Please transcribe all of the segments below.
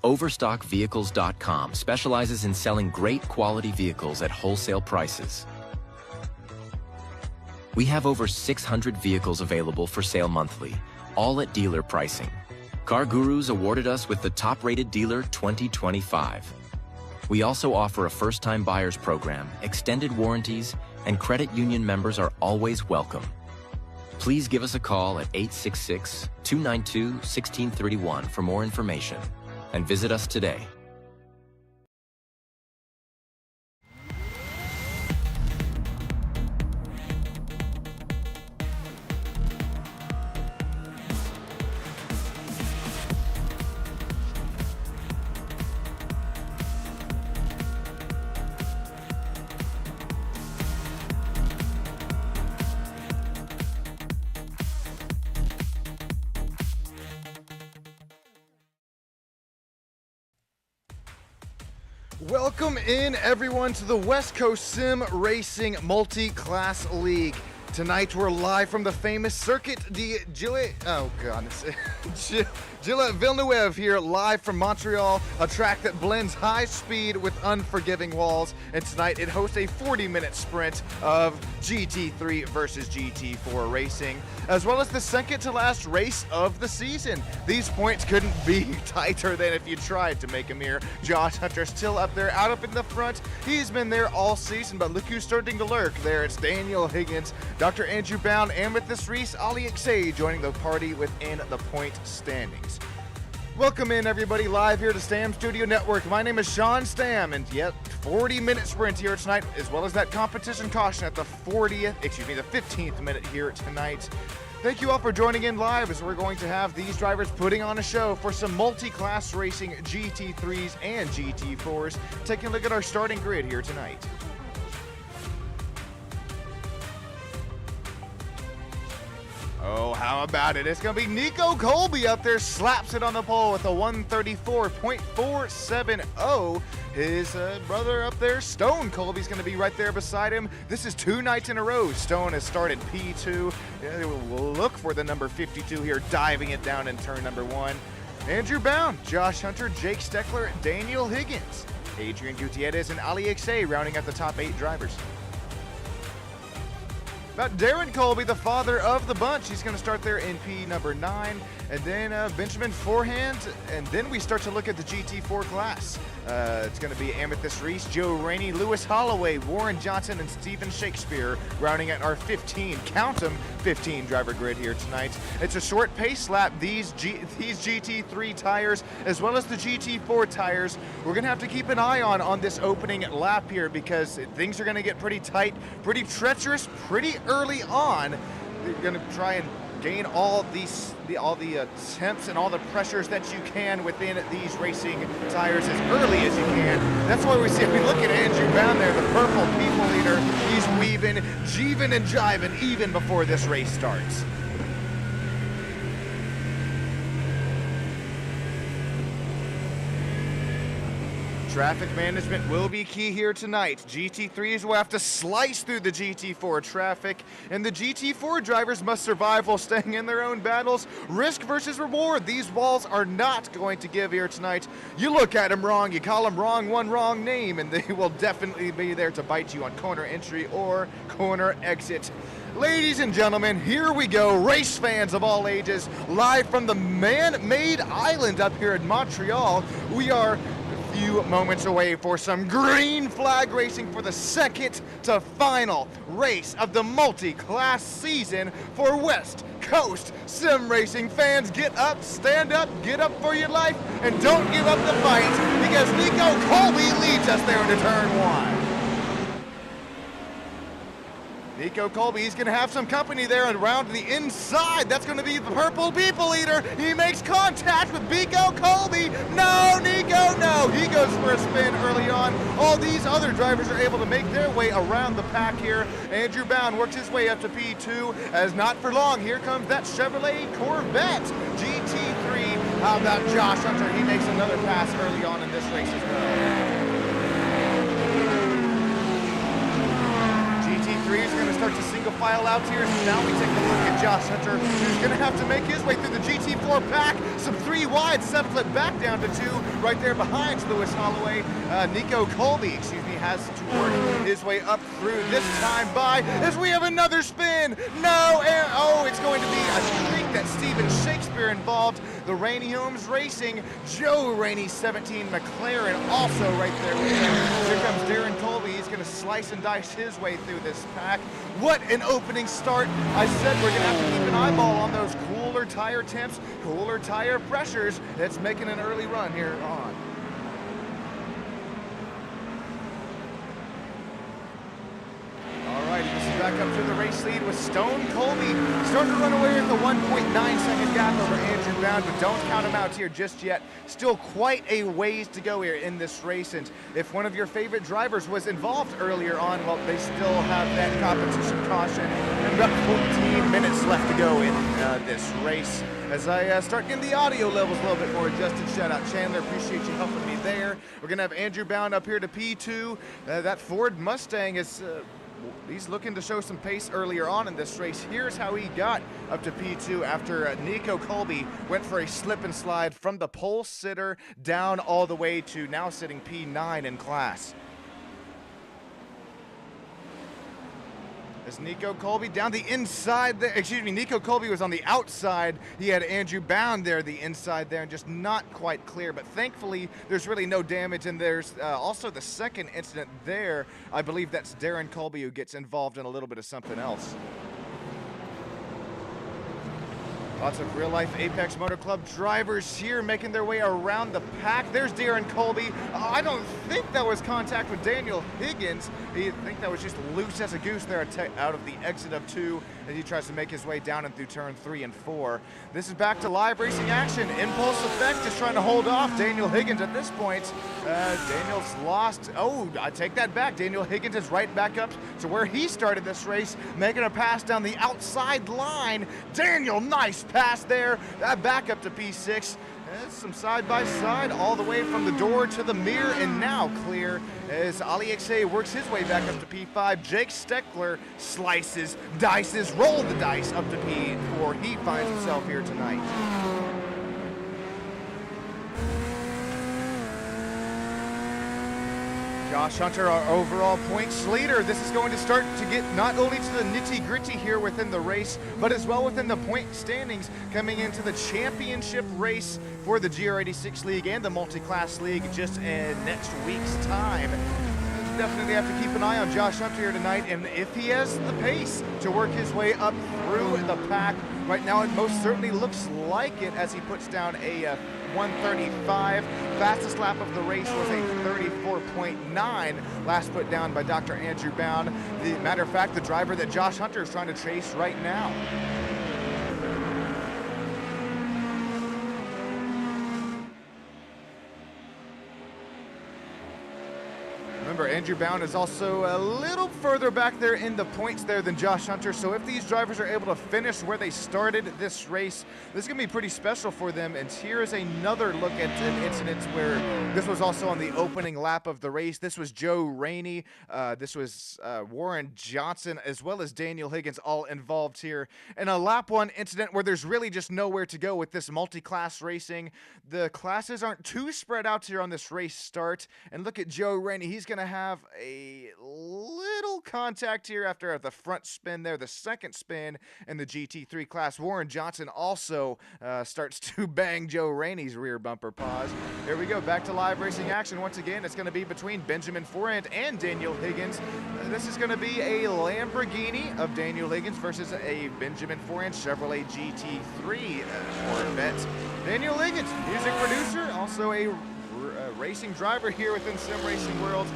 Overstockvehicles.com specializes in selling great quality vehicles at wholesale prices. We have over 600 vehicles available for sale monthly, all at dealer pricing. Car Gurus awarded us with the top-rated dealer 2025. We also offer a first-time buyers program, extended warranties, and credit union members are always welcome. Please give us a call at 866-292-1631 for more information, and visit us today. Welcome in, everyone, to the West Coast Sim Racing Multi-Class League. Tonight, we're live from the famous Circuit de Gilles, Gilles Villeneuve here, live from Montreal, a track that blends high speed with unforgiving walls. And tonight, it hosts a 40-minute sprint of GT3 versus GT4 racing, as well as the second-to-last race of the season. These points couldn't be tighter than if you tried to make them here. Josh Hunter still up there, out up in the front. He's been there all season, but look who's starting to lurk there. It's Daniel Higgins, Dr. Andrew Bound, and with this Reese, Ali Xay joining the party within the point standings. Welcome in, everybody, live here to Stam Studio Network. My name is Sean Stam, and yet 40-minute sprint here tonight, as well as that competition caution at the 15th minute here tonight. Thank you all for joining in live, as we're going to have these drivers putting on a show for some multi-class racing GT3s and GT4s. Taking a look at our starting grid here tonight. Oh, how about it? It's going to be Nico Colby up there, slaps it on the pole with a 134.470. His brother up there, Stone Colby's going to be right there beside him. This is 2 nights in a row. Stone has started P2. We'll look for the number 52 here, diving it down in turn number 1. Andrew Bound, Josh Hunter, Jake Steckler, Daniel Higgins, Adrian Gutierrez, and Ali Xay rounding out the top 8 drivers. About Darren Colby, the father of the bunch. He's going to start there in P number 9. And then Benjamin Forehand. And then we start to look at the GT4 class. It's going to be Amethyst Reese, Joe Rainey, Lewis Holloway, Warren Johnson, and Stephen Shakespeare rounding out our 15 driver grid here tonight. It's a short pace lap. These GT3 tires, as well as the GT4 tires, we're going to have to keep an eye on this opening lap here, because things are going to get pretty tight, pretty treacherous, pretty early on. You're going to try and gain all the temps and all the pressures that you can within these racing tires as early as you can. That's why we look at Andrew Bound there, the purple people leader. He's weaving, jeeving, and jiving even before this race starts. Traffic management will be key here tonight. GT3s will have to slice through the GT4 traffic, and the GT4 drivers must survive while staying in their own battles. Risk versus reward. These walls are not going to give here tonight. You look at them wrong, you call them one wrong name, and they will definitely be there to bite you on corner entry or corner exit. Ladies and gentlemen, here we go. Race fans of all ages, live from the man-made island up here in Montreal. We are few moments away for some green flag racing for the second to final race of the multi-class season for West Coast Sim Racing fans. Get up, stand up, get up for your life, and don't give up the fight, because Nico Colby leads us there into turn 1. Nico Colby, he's going to have some company there and around the inside. That's going to be the purple people eater. He makes contact with Nico Colby. No, Nico, no. He goes for a spin early on. All these other drivers are able to make their way around the pack here. Andrew Bound works his way up to P2, as not for long, here comes that Chevrolet Corvette GT3. How about Josh Hunter? He makes another pass early on in this race as well. GT3 is going to start start to single file out here. So now we take a look at Josh Hunter, who's going to have to make his way through the GT4 pack. Some 3 wide, settle it back down to 2 right there behind Lewis Holloway. Nico Colby, has to work his way up through this time by as we have another spin. No, oh, it's going to be a streak that Steven Shakespeare involved. The Rainey Homes Racing, Joe Rainey 17 McLaren also right there with him. Here comes Darren Colby. He's going to slice and dice his way through this pack. What an opening start. I said we're going to have to keep an eyeball on those cooler tire temps, cooler tire pressures. That's making an early run here on. Back up to the race lead with Stone Colby starting to run away with a 1.9-second gap over Andrew Bound, but don't count him out here just yet. Still quite a ways to go here in this race, and if one of your favorite drivers was involved earlier on, well, they still have that competition caution and about 14 minutes left to go in this race. As I start getting the audio levels a little bit more adjusted, shout out Chandler, appreciate you helping me there. We're gonna have Andrew Bound up here to P2. That Ford Mustang is he's looking to show some pace earlier on in this race. Here's how he got up to P2 after Nico Colby went for a slip and slide from the pole sitter down all the way to now sitting P9 in class. As Nico Colby down the inside there, Nico Colby was on the outside. He had Andrew Bound there, the inside there, and just not quite clear. But thankfully, there's really no damage. And there's also the second incident there. I believe that's Darren Colby who gets involved in a little bit of something else. Lots of real-life Apex Motor Club drivers here making their way around the pack. There's Darren Colby. I don't think that was contact with Daniel Higgins. I think that was just loose as a goose there out of the exit of 2 as he tries to make his way down and through turn 3 and 4. This is back to live racing action. Impulse Effect is trying to hold off Daniel Higgins at this point. Daniel's lost. Oh, I take that back. Daniel Higgins is right back up to where he started this race, making a pass down the outside line. Daniel, nice pass there. Back up to P6. Some side-by-side all the way from the door to the mirror, and now clear as Ali XA works his way back up to P5. Jake Steckler slices, dices, roll the dice up to P4. He finds himself here tonight. Josh Hunter, our overall points leader. This is going to start to get not only to the nitty-gritty here within the race, but as well within the point standings coming into the championship race for the GR86 League and the MultiClass League just in next week's time. Definitely have to keep an eye on Josh Hunter here tonight, and if he has the pace to work his way up through the pack. Right now, it most certainly looks like it as he puts down a 1:35. Fastest lap of the race was a 34.9, last put down by Dr. Andrew Bound. The matter of fact, the driver that Josh Hunter is trying to chase right now. Remember, Andrew Bound is also a little further back there in the points there than Josh Hunter, so if these drivers are able to finish where they started this race, this is going to be pretty special for them. And here is another look at an incident where this was also on the opening lap of the race. This was Joe Rainey, this was Warren Johnson, as well as Daniel Higgins, all involved here in a lap 1 incident where there's really just nowhere to go with this multi-class racing. The classes aren't too spread out here on this race start, and look at Joe Rainey. He's going to have a little contact here after the front spin there, the second spin in the GT3 class. Warren Johnson also starts to bang Joe Rainey's rear bumper pause. Here we go, back to live racing action. Once again, it's going to be between Benjamin Forant and Daniel Higgins. This is going to be a Lamborghini of Daniel Higgins versus a Benjamin Forant Chevrolet GT3 Corvette. Daniel Higgins, music producer, also a racing driver here within Sim Racing World.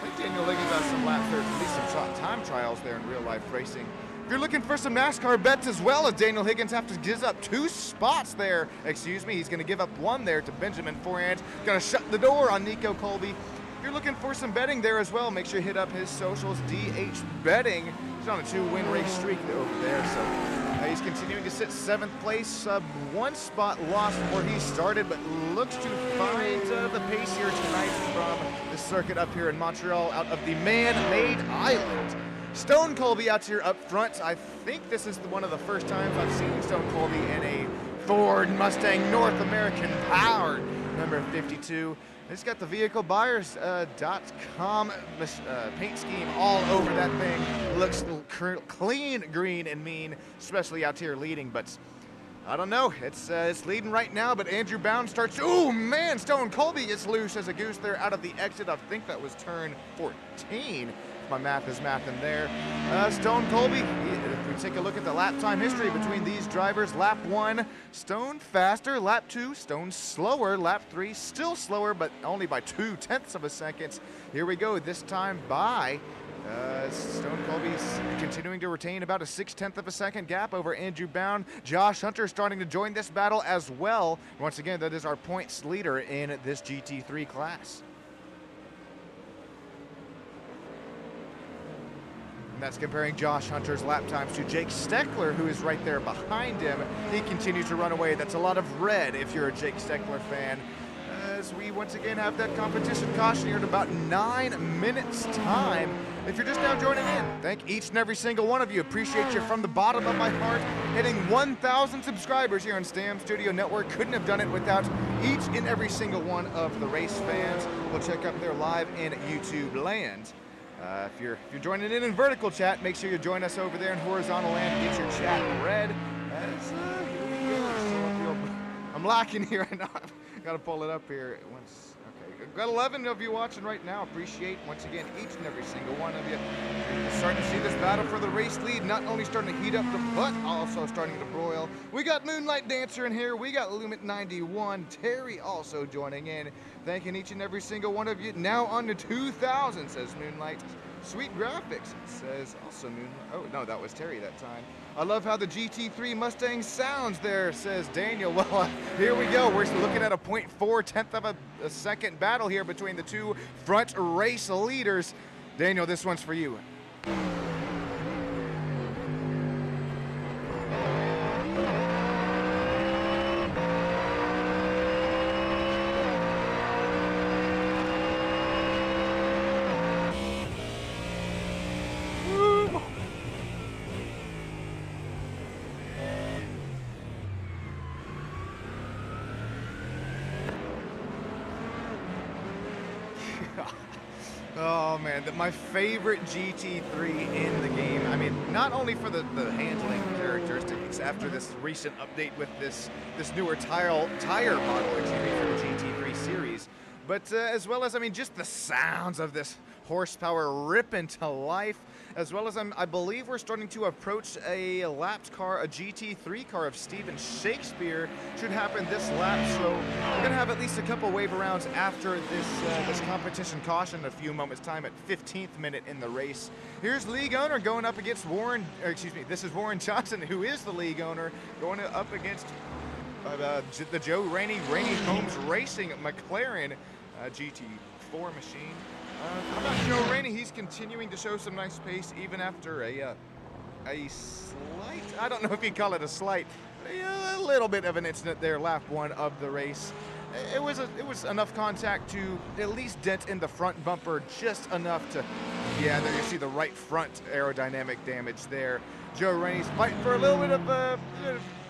I think Daniel Higgins has some laps there, at least some time trials there in real life racing. If you're looking for some NASCAR bets as well, as Daniel Higgins have to give up 2 spots there. Excuse me, he's going to give up 1 there to Benjamin Forant. Going to shut the door on Nico Colby. If you're looking for some betting there as well, make sure you hit up his socials, DH Betting. He's on a 2-win race streak over there, so he's continuing to sit 7th place. 1 spot lost where he started, but looks to find the pace here tonight from the circuit up here in Montreal out of the man-made island Stone Colby out here up front. I think this is one of the first times I've seen Stone Colby in a Ford Mustang North American powered number 52. It's got the vehiclebuyers.com paint scheme all over that thing. Looks clean, green, and mean, especially out here leading, but I don't know. It's leading right now, but Andrew Bound starts. Oh man, Stone Colby gets loose as a goose there out of the exit. I think that was turn 14. If my math is mathing there. Stone Colby, if we take a look at the lap time history between these drivers, lap 1, Stone faster, lap 2, Stone slower, lap 3, still slower, but only by 0.2 of a second. Here we go, this time by Stone Colby's continuing to retain about a 0.6 of a second gap over Andrew Bound. Josh Hunter starting to join this battle as well. Once again, that is our points leader in this GT3 class. And that's comparing Josh Hunter's lap times to Jake Steckler, who is right there behind him. He continues to run away. That's a lot of red if you're a Jake Steckler fan. As we once again have that competition caution here in about 9 minutes time. If you're just now joining in, thank each and every single one of you. Appreciate you from the bottom of my heart. Hitting 1,000 subscribers here on Stam Studio Network. Couldn't have done it without each and every single one of the race fans. We'll check up there live in YouTube land. If you're joining in vertical chat, make sure you join us over there in horizontal land. Get your chat read. I'm lacking here. I know. I've got to pull it up here once. Okay, I've got 11 of you watching right now. Appreciate once again each and every single one of you. Starting to see this battle for the race lead. Not only starting to heat up, but also starting to broil. We got Moonlight Dancer in here. We got Lumit 91. Terry also joining in. Thanking each and every single one of you. Now on to 2,000, says Moonlight. Sweet graphics, says also Moonlight. Oh, no, that was Terry that time. I love how the GT3 Mustang sounds there, says Daniel. Well, here we go. We're looking at a 0.4 of a second battle here between the two front race leaders. Daniel, this one's for you. Oh man, my favorite GT3 in the game. I mean, not only for the handling characteristics after this recent update with this newer tire model, excuse me, for the GT3 series, but as well as, I mean, just the sounds of this horsepower ripping to life, as well as I believe we're starting to approach a lapped car, a GT3 car of Steven Shakespeare. Should happen this lap, so we're gonna have at least a couple wave rounds after this competition caution in a few moments time at 15th minute in the race. Here's league owner going up against this is Warren Johnson, who is the league owner, going up against the Joe Rainey Homes Racing McLaren GT4 machine. How about Joe Rainey? He's continuing to show some nice pace even after a slight, I don't know if you'd call it a slight, a little bit of an incident there, lap 1 of the race. It was enough contact to at least dent in the front bumper just enough to, yeah, there you see the right front aerodynamic damage there. Joe Rainey's fighting for a little bit of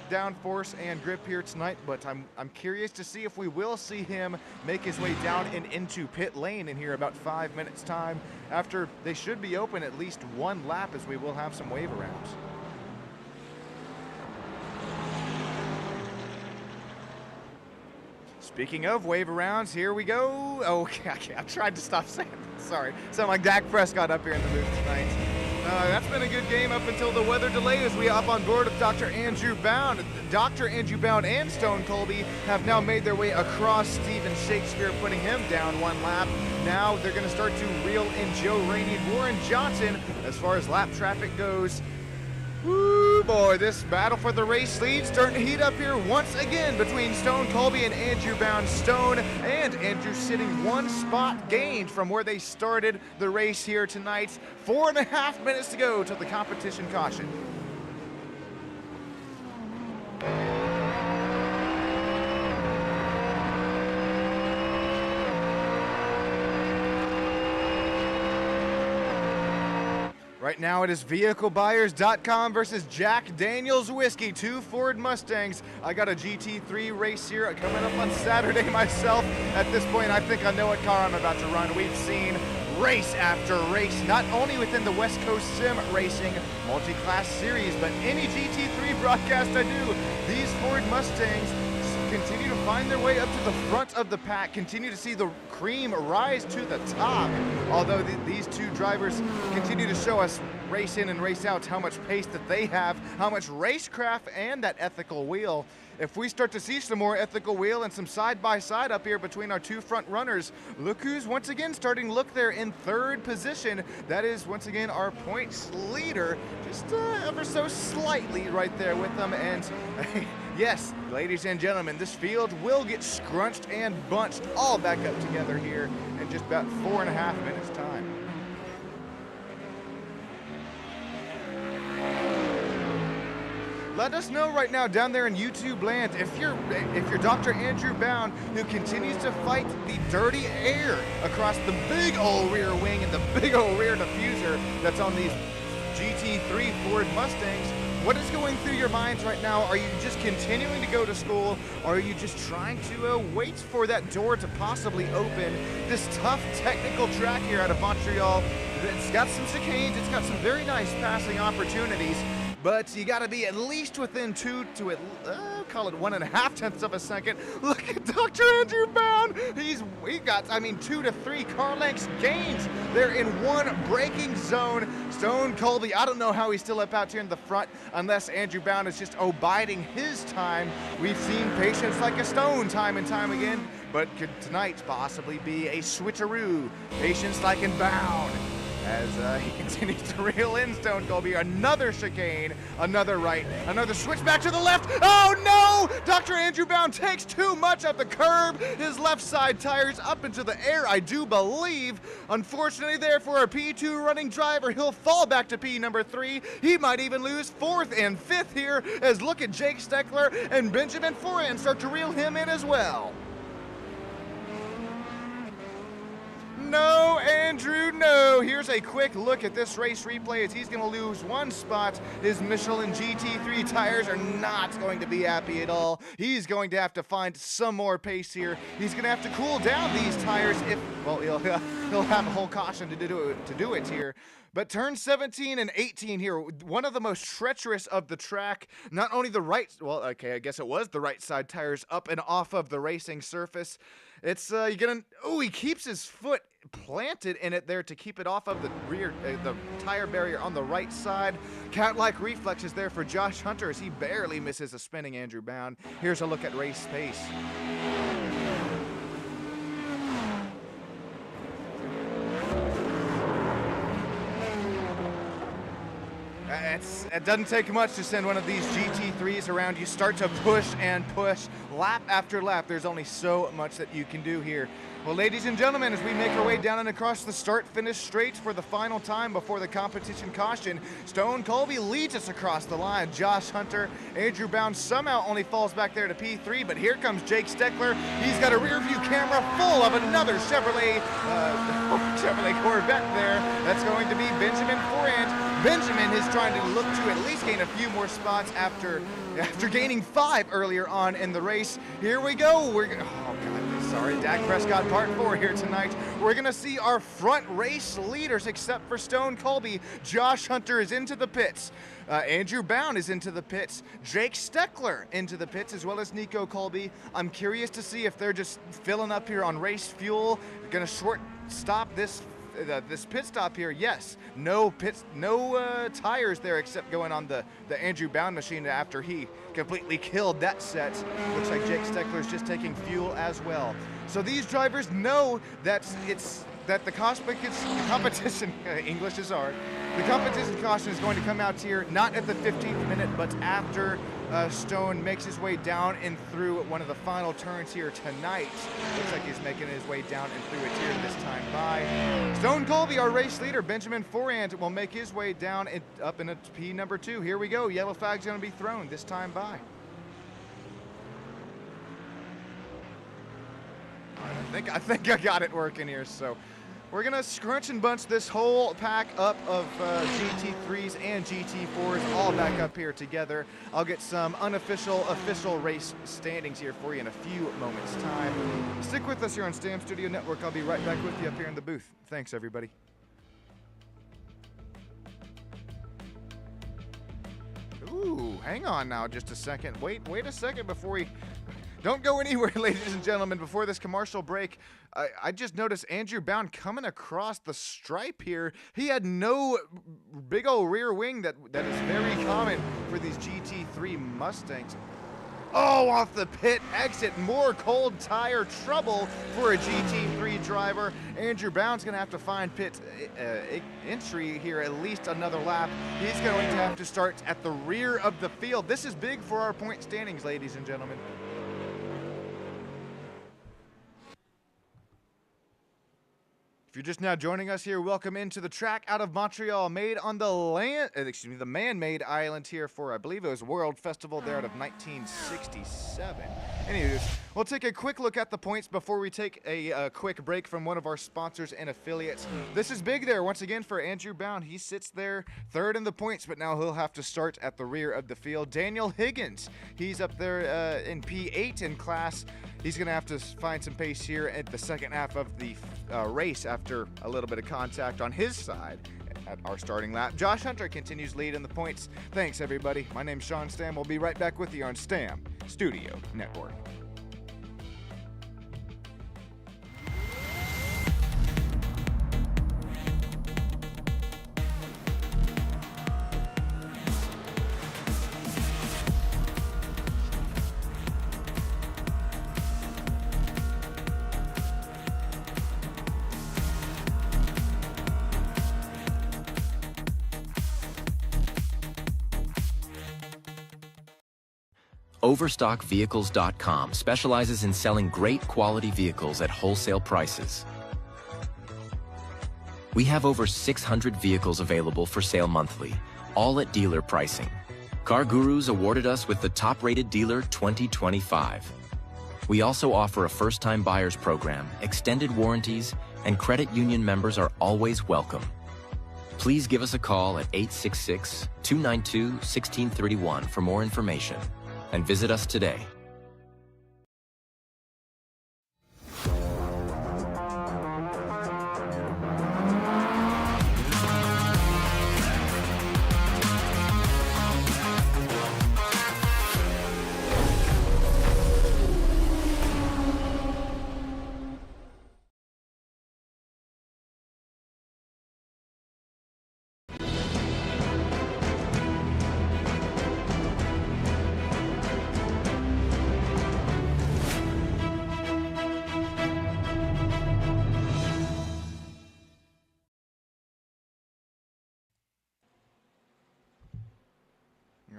downforce and grip here tonight, but I'm curious to see if we will see him make his way down and into pit lane in here about 5 minutes time, after they should be open at least one lap, as we will have some wave arounds. Speaking of wave arounds, here we go. Okay, I tried to stop saying that. Sorry. Sound like Dak Prescott up here in the booth tonight. That's been a good game up until the weather delay as we hop on board with Dr. Andrew Bound. Dr. Andrew Bound and Stone Colby have now made their way across Steven Shakespeare, putting him down one lap. Now they're going to start to reel in Joe Rainey and Warren Johnson as far as lap traffic goes. Woo boy, this battle for the race lead starting to heat up here once again between Stone Colby and Andrew Bound. Stone and Andrew sitting one spot gained from where they started the race here tonight. 4.5 minutes to go till the competition caution. Right now it is vehiclebuyers.com versus Jack Daniels Whiskey, 2 Ford Mustangs. I got a GT3 race here coming up on Saturday myself. At this point, I think I know what car I'm about to run. We've seen race after race, not only within the West Coast Sim Racing multi-class series, but any GT3 broadcast I do, these Ford Mustangs continue to find their way up to the front of the pack, continue to see the cream rise to the top. Although these two drivers continue to show us race in and race out how much pace that they have, how much racecraft and that ethical wheel. If we start to see some more ethical wheel and some side-by-side up here between our two front runners, look who's once again starting to look there in third position. That is once again our points leader, just ever so slightly right there with them. And yes, ladies and gentlemen, this field will get scrunched and bunched all back up together here in just about 4.5 minutes time. Let us know right now down there in YouTube land if you're Dr. Andrew Bound, who continues to fight the dirty air across the big old rear wing and the big old rear diffuser that's on these GT3 Ford Mustangs. What is going through your minds right now? Are you just continuing to go to school, or are you just trying to wait for that door to possibly open? This tough technical track here out of Montreal, it's got some chicanes, it's got some very nice passing opportunities, but you got to be at least within call it 1.5 tenths of a second. Look at Dr. Andrew Bound. He got, 2 to 3 car lengths gains. They're in one braking zone. Stone Colby, I don't know how he's still up out here in the front unless Andrew Bound is just biding his time. We've seen patience like a stone time and time again, but could tonight possibly be a switcheroo? Patience like in Bound. As he continues to reel in Stone Colby. Another chicane, another right, another switch back to the left. Oh no! Dr. Andrew Bound takes too much of the curb. His left side tires up into the air, I do believe. Unfortunately there for our P2 running driver, he'll fall back to P number 3. He might even lose 4th and 5th here, as look at Jake Steckler and Benjamin Foran start to reel him in as well. No, Andrew, no. Here's a quick look at this race replay as he's going to lose 1 spot. His Michelin GT3 tires are not going to be happy at all. He's going to have to find some more pace here. He's going to have to cool down these tires if, well, he'll have a whole caution to do it here. But turn 17 and 18 here, one of the most treacherous of the track. Not only the right, well, okay, I guess it was the right side tires up and off of the racing surface. It's, he keeps his foot planted in it there to keep it off of the rear, the tire barrier on the right side. Cat-like reflexes there for Josh Hunter as he barely misses a spinning Andrew Bound. Here's a look at race pace. It doesn't take much to send one of these GT3s around. You start to push and push, lap after lap. There's only so much that you can do here. Well, ladies and gentlemen, as we make our way down and across the start-finish straight for the final time before the competition caution, Stone Colby leads us across the line. Josh Hunter, Andrew Bound somehow only falls back there to P3, but here comes Jake Steckler. He's got a rear-view camera full of another Chevrolet Corvette there. That's going to be Benjamin Foran. Benjamin is trying to look to at least gain a few more spots after gaining 5 earlier on in the race. Here we go. Sorry, Dak Prescott part 4 here tonight. We're going to see our front race leaders, except for Stone Colby. Josh Hunter is into the pits. Andrew Bound is into the pits. Jake Steckler into the pits, as well as Nico Colby. I'm curious to see if they're just filling up here on race fuel. Going to short stop this pit stop here. Yes, no tires there except going on the Andrew Bound machine after he completely killed that set. Looks like Jake Steckler's just taking fuel as well. So these drivers know that the competition, English is hard. The competition caution is going to come out here not at the 15th minute, but after Stone makes his way down and through one of the final turns here tonight. Looks like he's making his way down and through it here this time by. Stone Colby, our race leader, Benjamin Foran, will make his way down and up in a P number 2. Here we go. Yellow flag's going to be thrown this time by. I think I got it working here. So We're going to scrunch and bunch this whole pack up of GT3s and GT4s all back up here together. I'll get some unofficial, official race standings here for you in a few moments' time. Stick with us here on Stam Studio Network. I'll be right back with you up here in the booth. Thanks, everybody. Ooh, hang on now just a second. Wait a second before we... Don't go anywhere, ladies and gentlemen. Before this commercial break, I just noticed Andrew Bound coming across the stripe here. He had no big old rear wing that is very common for these GT3 Mustangs. Oh, off the pit exit. More cold tire trouble for a GT3 driver. Andrew Bound's going to have to find pit entry here at least another lap. He's going to have to start at the rear of the field. This is big for our point standings, ladies and gentlemen. If you're just now joining us here, welcome into the track out of Montreal, made on the man-made island here for, I believe it was World Festival there out of 1967. Anyways, we'll take a quick look at the points before we take a quick break from one of our sponsors and affiliates. This is big there once again for Andrew Bound. He sits there third in the points, but now he'll have to start at the rear of the field. Daniel Higgins, he's up there in P8 in class. He's going to have to find some pace here at the second half of the race after a little bit of contact on his side at our starting lap. Josh Hunter continues lead in the points. Thanks, everybody. My name's Sean Stam. We'll be right back with you on Stam Studio Network. Overstockvehicles.com specializes in selling great quality vehicles at wholesale prices. We have over 600 vehicles available for sale monthly, all at dealer pricing. Car Gurus awarded us with the top-rated dealer 2025. We also offer a first-time buyers program, extended warranties, and credit union members are always welcome. Please give us a call at 866-292-1631 for more information. And visit us today.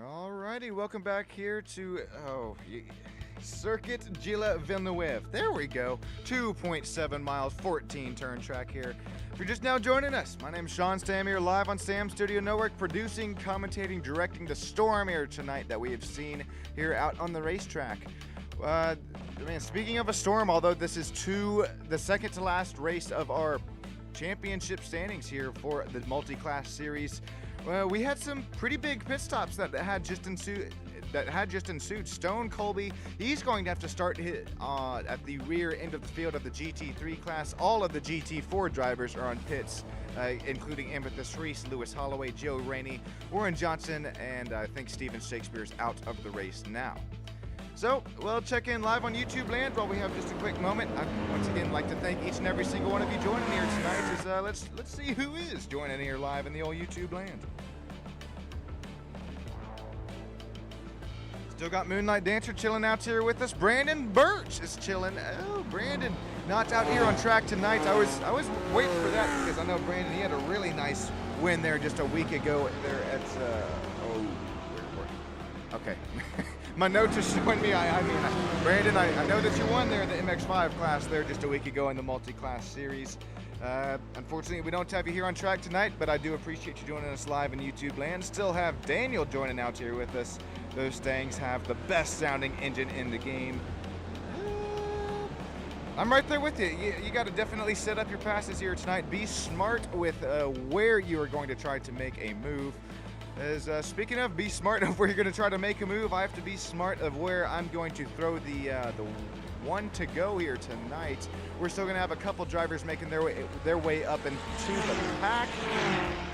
Alrighty, welcome back here to Circuit Gilles Villeneuve. There we go. 2.7 miles, 14 turn track here. If you're just now joining us, my name's Sean Stam here, live on Stam Studio Network, producing, commentating, directing the storm here tonight that we have seen here out on the racetrack. Man, speaking of a storm, although this is the second to last race of our championship standings here for the MultiClass series, we had some pretty big pit stops that had just ensued. Stone Colby, he's going to have to start at the rear end of the field of the GT3 class. All of the GT4 drivers are on pits, including Amethyst Reese, Lewis Holloway, Joe Rainey, Warren Johnson, and I think Steven Shakespeare's out of the race now. So, we'll check in live on YouTube land while we have just a quick moment. I'd once again like to thank each and every single one of you joining here tonight. Let's see who is joining here live in the old YouTube land. Still got Moonlight Dancer chilling out here with us. Brandon Birch is chilling. Oh, Brandon not out here on track tonight. I was waiting for that because I know Brandon, he had a really nice win there just a week ago there at okay. My notes are showing me, Brandon, I know that you won there in the MX5 class there just a week ago in the multi-class series. Unfortunately, we don't have you here on track tonight, but I do appreciate you joining us live in YouTube land. Still have Daniel joining out here with us. Those Stangs have the best sounding engine in the game. I'm right there with you. You got to definitely set up your passes here tonight. Be smart with where you are going to try to make a move. As speaking of, be smart of where you're going to try to make a move. I have to be smart of where I'm going to throw the one to go here tonight. We're still going to have a couple drivers making their way up into the pack.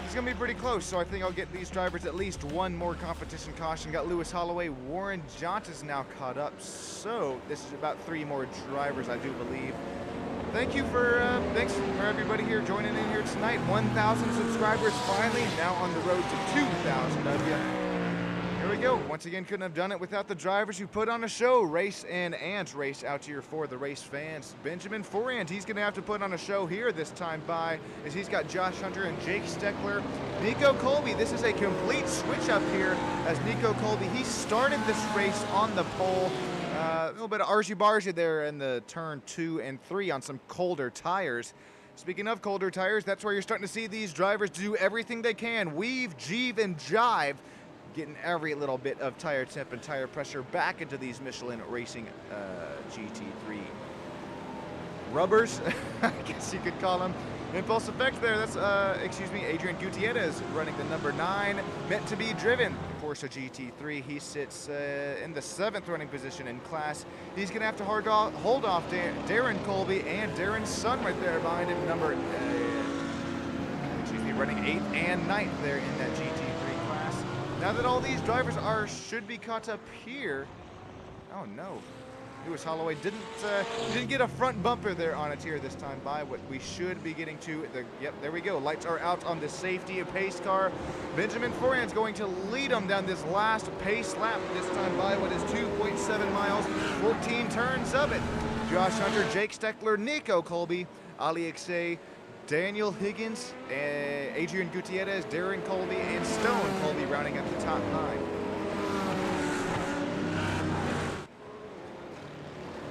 It's going to be pretty close, so I think I'll get these drivers at least one more competition caution. Got Lewis Holloway, Warren Johnson's now caught up, so this is about 3 more drivers, I do believe. Thanks for everybody here joining in here tonight. 1,000 subscribers finally, now on the road to 2,000 of you. Here we go. Once again, couldn't have done it without the drivers who put on a show. Race and Ant race out here for the race fans. Benjamin Forand, he's going to have to put on a show here this time by, as he's got Josh Hunter and Jake Steckler. Nico Colby, this is a complete switch up here as Nico Colby, he started this race on the pole. A little bit of arsey-barsey there in the turn 2 and 3 on some colder tires. Speaking of colder tires, that's where you're starting to see these drivers do everything they can. Weave, jeeve, and jive, getting every little bit of tire temp and tire pressure back into these Michelin Racing GT3 rubbers, I guess you could call them. Impulse effect there, that's, Adrian Gutierrez running the number 9, meant to be driven. Porsche GT3, he sits in the 7th running position in class. He's going to have to hold off Darren Colby and Darren's son right there behind him, running 8th and 9th there in that GT3 class. Now that all these drivers should be caught up here. Oh no. Lewis Holloway didn't get a front bumper there on it here this time by what we should be getting to. Yep, there we go. Lights are out on the safety of pace car. Benjamin Forand's going to lead them down this last pace lap this time by what is 2.7 miles, 14 turns of it. Josh Hunter, Jake Steckler, Nico Colby, Ali Ixay, Daniel Higgins, Adrian Gutierrez, Darren Colby, and Stone Colby rounding up the top 9.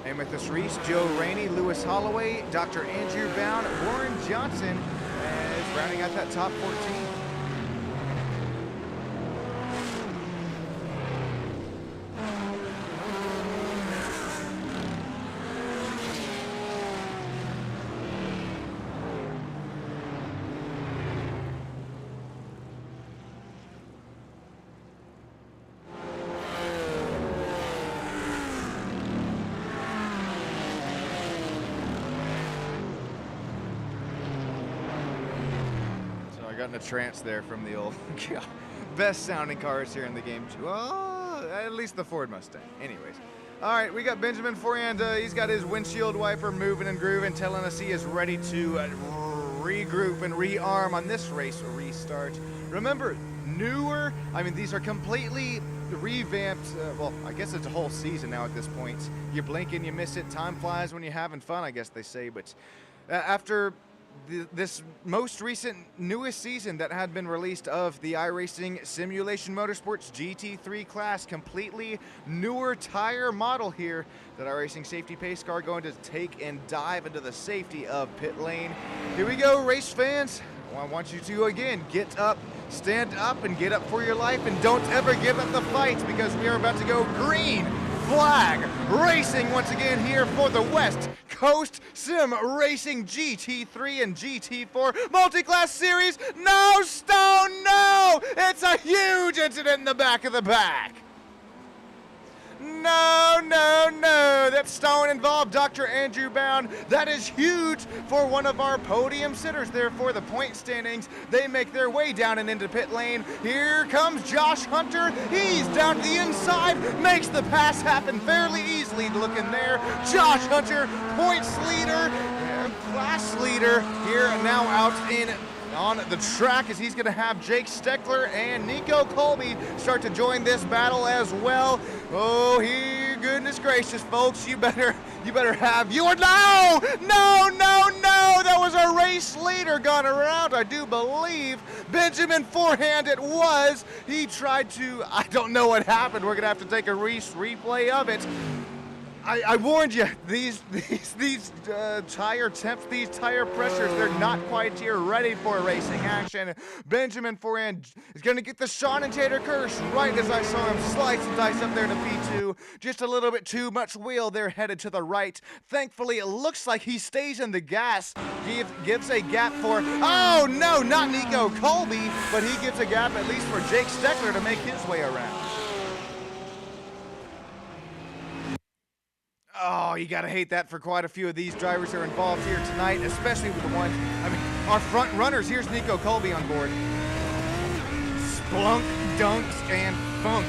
Amethyst Reese, Joe Rainey, Lewis Holloway, Dr. Andrew Bound, Warren Johnson is rounding out that top 14. Got in a trance there from the old best sounding cars here in the game. Well, at least the Ford Mustang. Anyways, all right, we got Benjamin Forand. He's got his windshield wiper moving and grooving, telling us he is ready to regroup and rearm on this race restart. Remember, newer. I mean, these are completely revamped. Well, I guess it's a whole season now at this point. You blink and you miss it. Time flies when you're having fun, I guess they say. But after this most recent newest season that had been released of the iRacing Simulation Motorsports GT3 class, completely newer tire model here that iRacing Safety Pace Car going to take and dive into the safety of pit lane. Here we go, race fans. I want you to again get up, stand up, and get up for your life, and don't ever give up the fight because we are about to go green flag racing once again here for the West Coast Sim Racing GT3 and GT4 MultiClass Series. No, Stone, no! It's a huge incident in the back of the pack. No, no, no. That Stone involved Dr. Andrew Bound. That is huge for one of our podium sitters there for the point standings. They make their way down and into pit lane. Here comes Josh Hunter. He's down to the inside. Makes the pass happen fairly easily looking there. Josh Hunter, points leader, class leader here now out in on the track as he's going to have Jake Steckler and Nico Colby start to join this battle as well. Oh, here, goodness gracious, folks, you better have your no, that was a race leader gone around, I do believe. Benjamin Forand it was. He tried to, I don't know what happened. We're going to have to take a replay of it. I warned you, these tire temps, these tire pressures, they're not quite here ready for racing action. Benjamin Foran is going to get the Sean and Tater curse right as I saw him slice and dice up there to P2. Just a little bit too much wheel there, headed to the right. Thankfully, it looks like he stays in the gas. Gives a gap for, oh no, not Nico Colby, but he gives a gap at least for Jake Steckler to make his way around. Oh, you gotta hate that for quite a few of these drivers that are involved here tonight, especially with the ones, I mean, our front runners. Here's Nico Colby on board. Splunk, dunked, and funked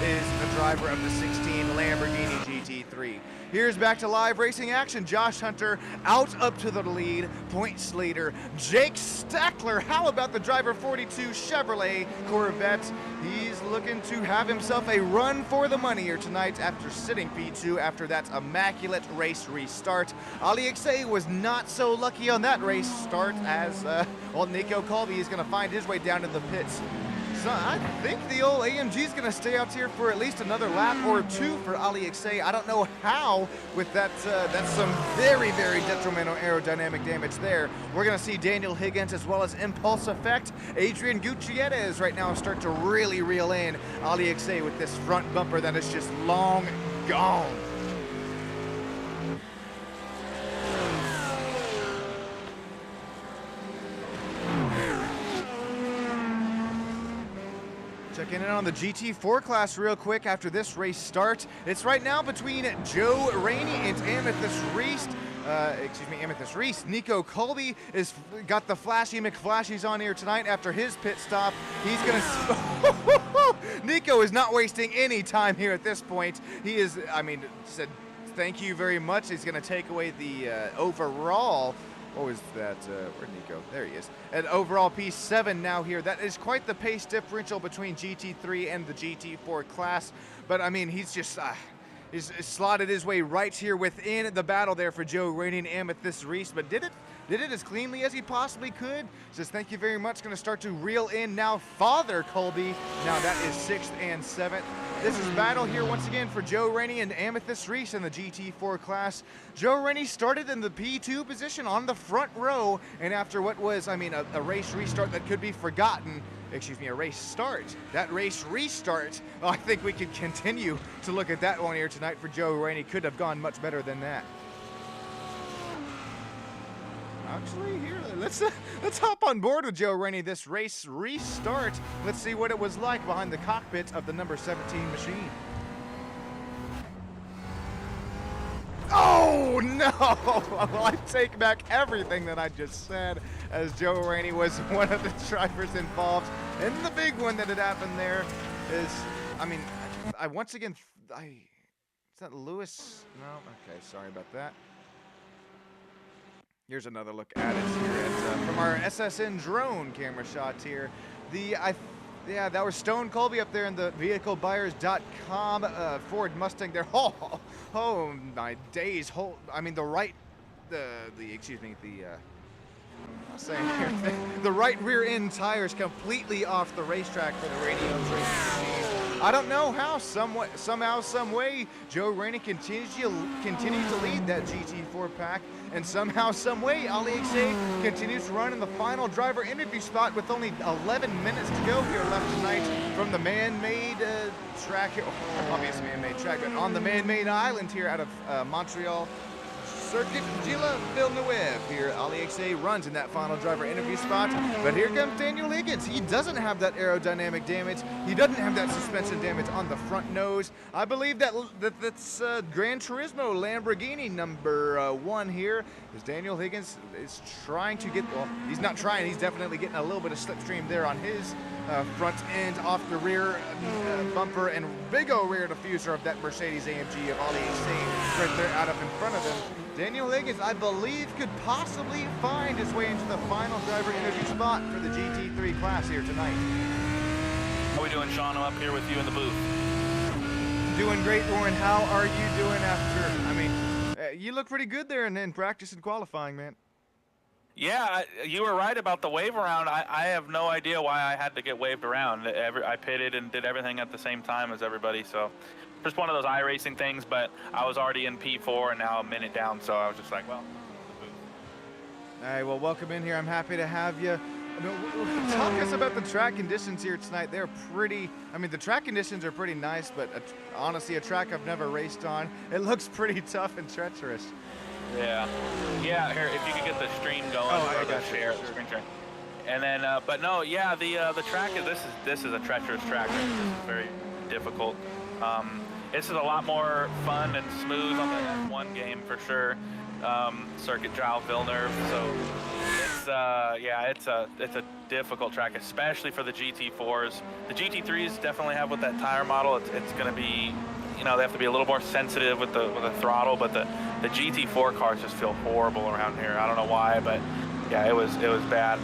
is the driver of the 16 Lamborghini GT3. Here's back to live racing action. Josh Hunter out up to the lead. Points leader, Jake Steckler. How about the driver 42 Chevrolet Corvette? He's looking to have himself a run for the money here tonight after sitting P2 after that immaculate race restart. Ali Xay was not so lucky on that race start as, well, Nico Colby is going to find his way down to the pits. So I think the old AMG is going to stay out here for at least another lap or two for Ali Xay. I don't know how with that. That's some very, very detrimental aerodynamic damage there. We're going to see Daniel Higgins as well as Impulse Effect. Adrian Gutierrez right now start to really reel in Ali Xay with this front bumper that is just long gone. Checking in on the GT4 class real quick after this race start. It's right now between Joe Rainey and Amethyst Reese. Amethyst Reese. Nico Colby is got the flashy McFlashies on here tonight after his pit stop. He's gonna. Nico is not wasting any time here at this point. He is, I mean, said thank you very much. He's gonna take away the overall. What was that? Where'd Nico? There he is. An overall P7 now here. That is quite the pace differential between GT3 and the GT4 class. But I mean, he's just he's slotted his way right here within the battle there for Joe Rainey and Amethyst Reese. But did it as cleanly as he possibly could. Says thank you very much. Going to start to reel in now Father Colby. Now that is 6th and 7th. This is battle here once again for Joe Rainey and Amethyst Reese in the GT4 class. Joe Rainey started in the P2 position on the front row, and after what was, I mean, a race restart that could be forgotten, a race start. That race restart, well, I think we could continue to look at that one here tonight for Joe Rainey. Could have gone much better than that. Actually, here, let's hop on board with Joe Rainey. This race restart. Let's see what it was like behind the cockpit of the number 17 machine. Oh no! Well, I take back everything that I just said, as Joe Rainey was one of the drivers involved. And the big one that had happened there is, I mean, once again, is that Lewis? No, okay, sorry about that. Here's another look at it here from our SSN drone camera shots here. Yeah, that was Stone Colby up there in the vehiclebuyers.com Ford Mustang there. Oh my days. I mean, the right right rear end tires completely off the racetrack for the Radio's racing machine. I don't know how, somehow, some way, Joe Rainey continues to lead that GT4 pack, and somehow, some way, Ali Xay continues to run in the final driver interview spot with only 11 minutes to go here left tonight from the man-made track, obviously man-made track, but on the man-made island here out of Montreal. Circuit Gila Villeneuve here. Ali Xay runs in that final driver interview spot. But here comes Daniel Higgins. He doesn't have that aerodynamic damage. He doesn't have that suspension damage on the front nose. I believe that's Gran Turismo Lamborghini number 1 here. As Daniel Higgins is trying to get, well, he's not trying. He's definitely getting a little bit of slipstream there on his front end off the rear bumper and big old rear diffuser of that Mercedes AMG of Ali Xay right there out up in front of him. Daniel Higgins, I believe, could possibly find his way into the final driver interview spot for the GT3 class here tonight. How are we doing, Sean? I'm up here with you in the booth. Doing great, Warren. How are you doing after, I mean, you look pretty good there in practice and qualifying, man. Yeah, you were right about the wave around. I have no idea why I had to get waved around. I pitted and did everything at the same time as everybody, so just one of those iRacing things, but I was already in P4 and now a minute down, so I was just like, well. All right, well, welcome in here. I'm happy to have you. Talk us about the track conditions here tonight. They're pretty, I mean, the track conditions are pretty nice, but honestly, a track I've never raced on. It looks pretty tough and treacherous. Yeah. Yeah, here, if you could get the stream going. Oh, I or got the share, sure. screen share. And then, but no, yeah, the track is, this is a treacherous track. This is very difficult. This is a lot more fun and smooth on the F1 game for sure. Circuit Drive Villeneuve, so it's yeah, it's a difficult track, especially for the GT4s. The GT3s definitely have with that tire model. It's going to be, you know, they have to be a little more sensitive with the throttle, but the GT4 cars just feel horrible around here. I don't know why, but yeah, it was bad.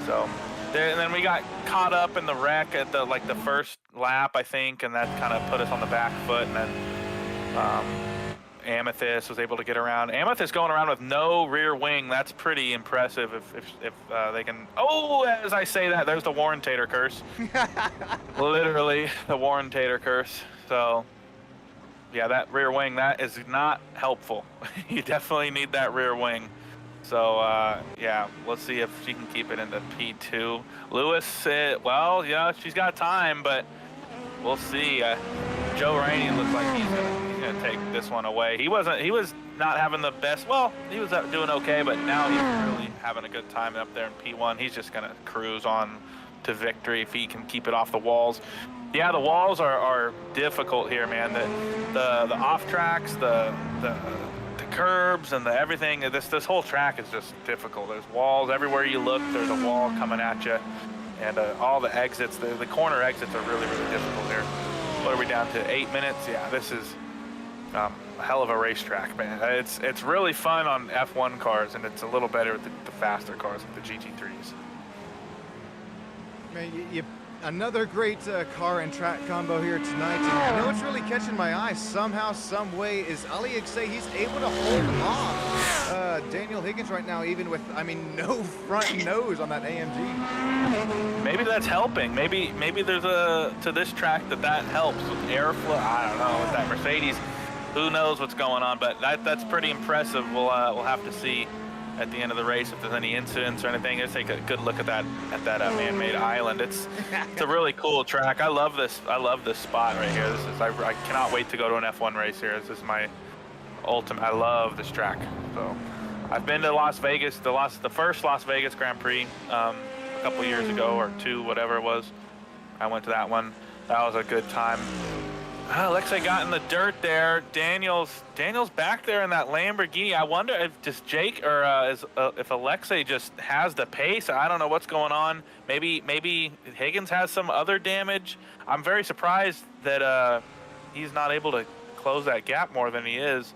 So and then we got caught up in the wreck at the first lap, I think, and that kind of put us on the back foot, and then Amethyst was able to get around. Amethyst going around with no rear wing. That's pretty impressive if they can. Oh, as I say that, there's the Warrentator curse. Literally the Warrentator curse. So yeah, that rear wing, that is not helpful. You definitely need that rear wing. So yeah, let's see if she can keep it into P2. Lewis, well, yeah, she's got time, but we'll see. Joe Rainey looks like he's gonna take this one away. He was not having the best. Well, he was doing okay, but now he's really having a good time up there in P1. He's just gonna cruise on to victory if he can keep it off the walls. Yeah, the walls are difficult here, man. The off tracks, the curbs and the everything. This whole track is just difficult. There's walls everywhere you look. There's a wall coming at you, and all the exits, the corner exits are really difficult here. What are we down to? 8 minutes? Yeah, this is a hell of a racetrack, man. It's really fun on F1 cars, and it's a little better with the faster cars, like the GT3s. Man, another great car and track combo here tonight. And you know what's really catching my eye? Somehow, some way, is Ali Iksay. He's able to hold off Daniel Higgins right now, even with, I mean, no front nose on that AMG. Maybe that's helping. Maybe there's to this track that helps with airflow. I don't know, with that Mercedes. Who knows what's going on? But that's pretty impressive. We'll have to see at the end of the race if there's any incidents or anything. Let's take a good look at that man-made island. It's a really cool track. I love this spot right here. I cannot wait to go to an F1 race here. This is my ultimate. I love this track. So I've been to Las Vegas, the first Las Vegas Grand Prix a couple years ago, or two, whatever it was. I went to that one. That was a good time. Alexei got in the dirt there. Daniel's back there in that Lamborghini. I wonder if just Jake or if Alexei just has the pace. I don't know what's going on. Maybe Higgins has some other damage. I'm very surprised that he's not able to close that gap more than he is.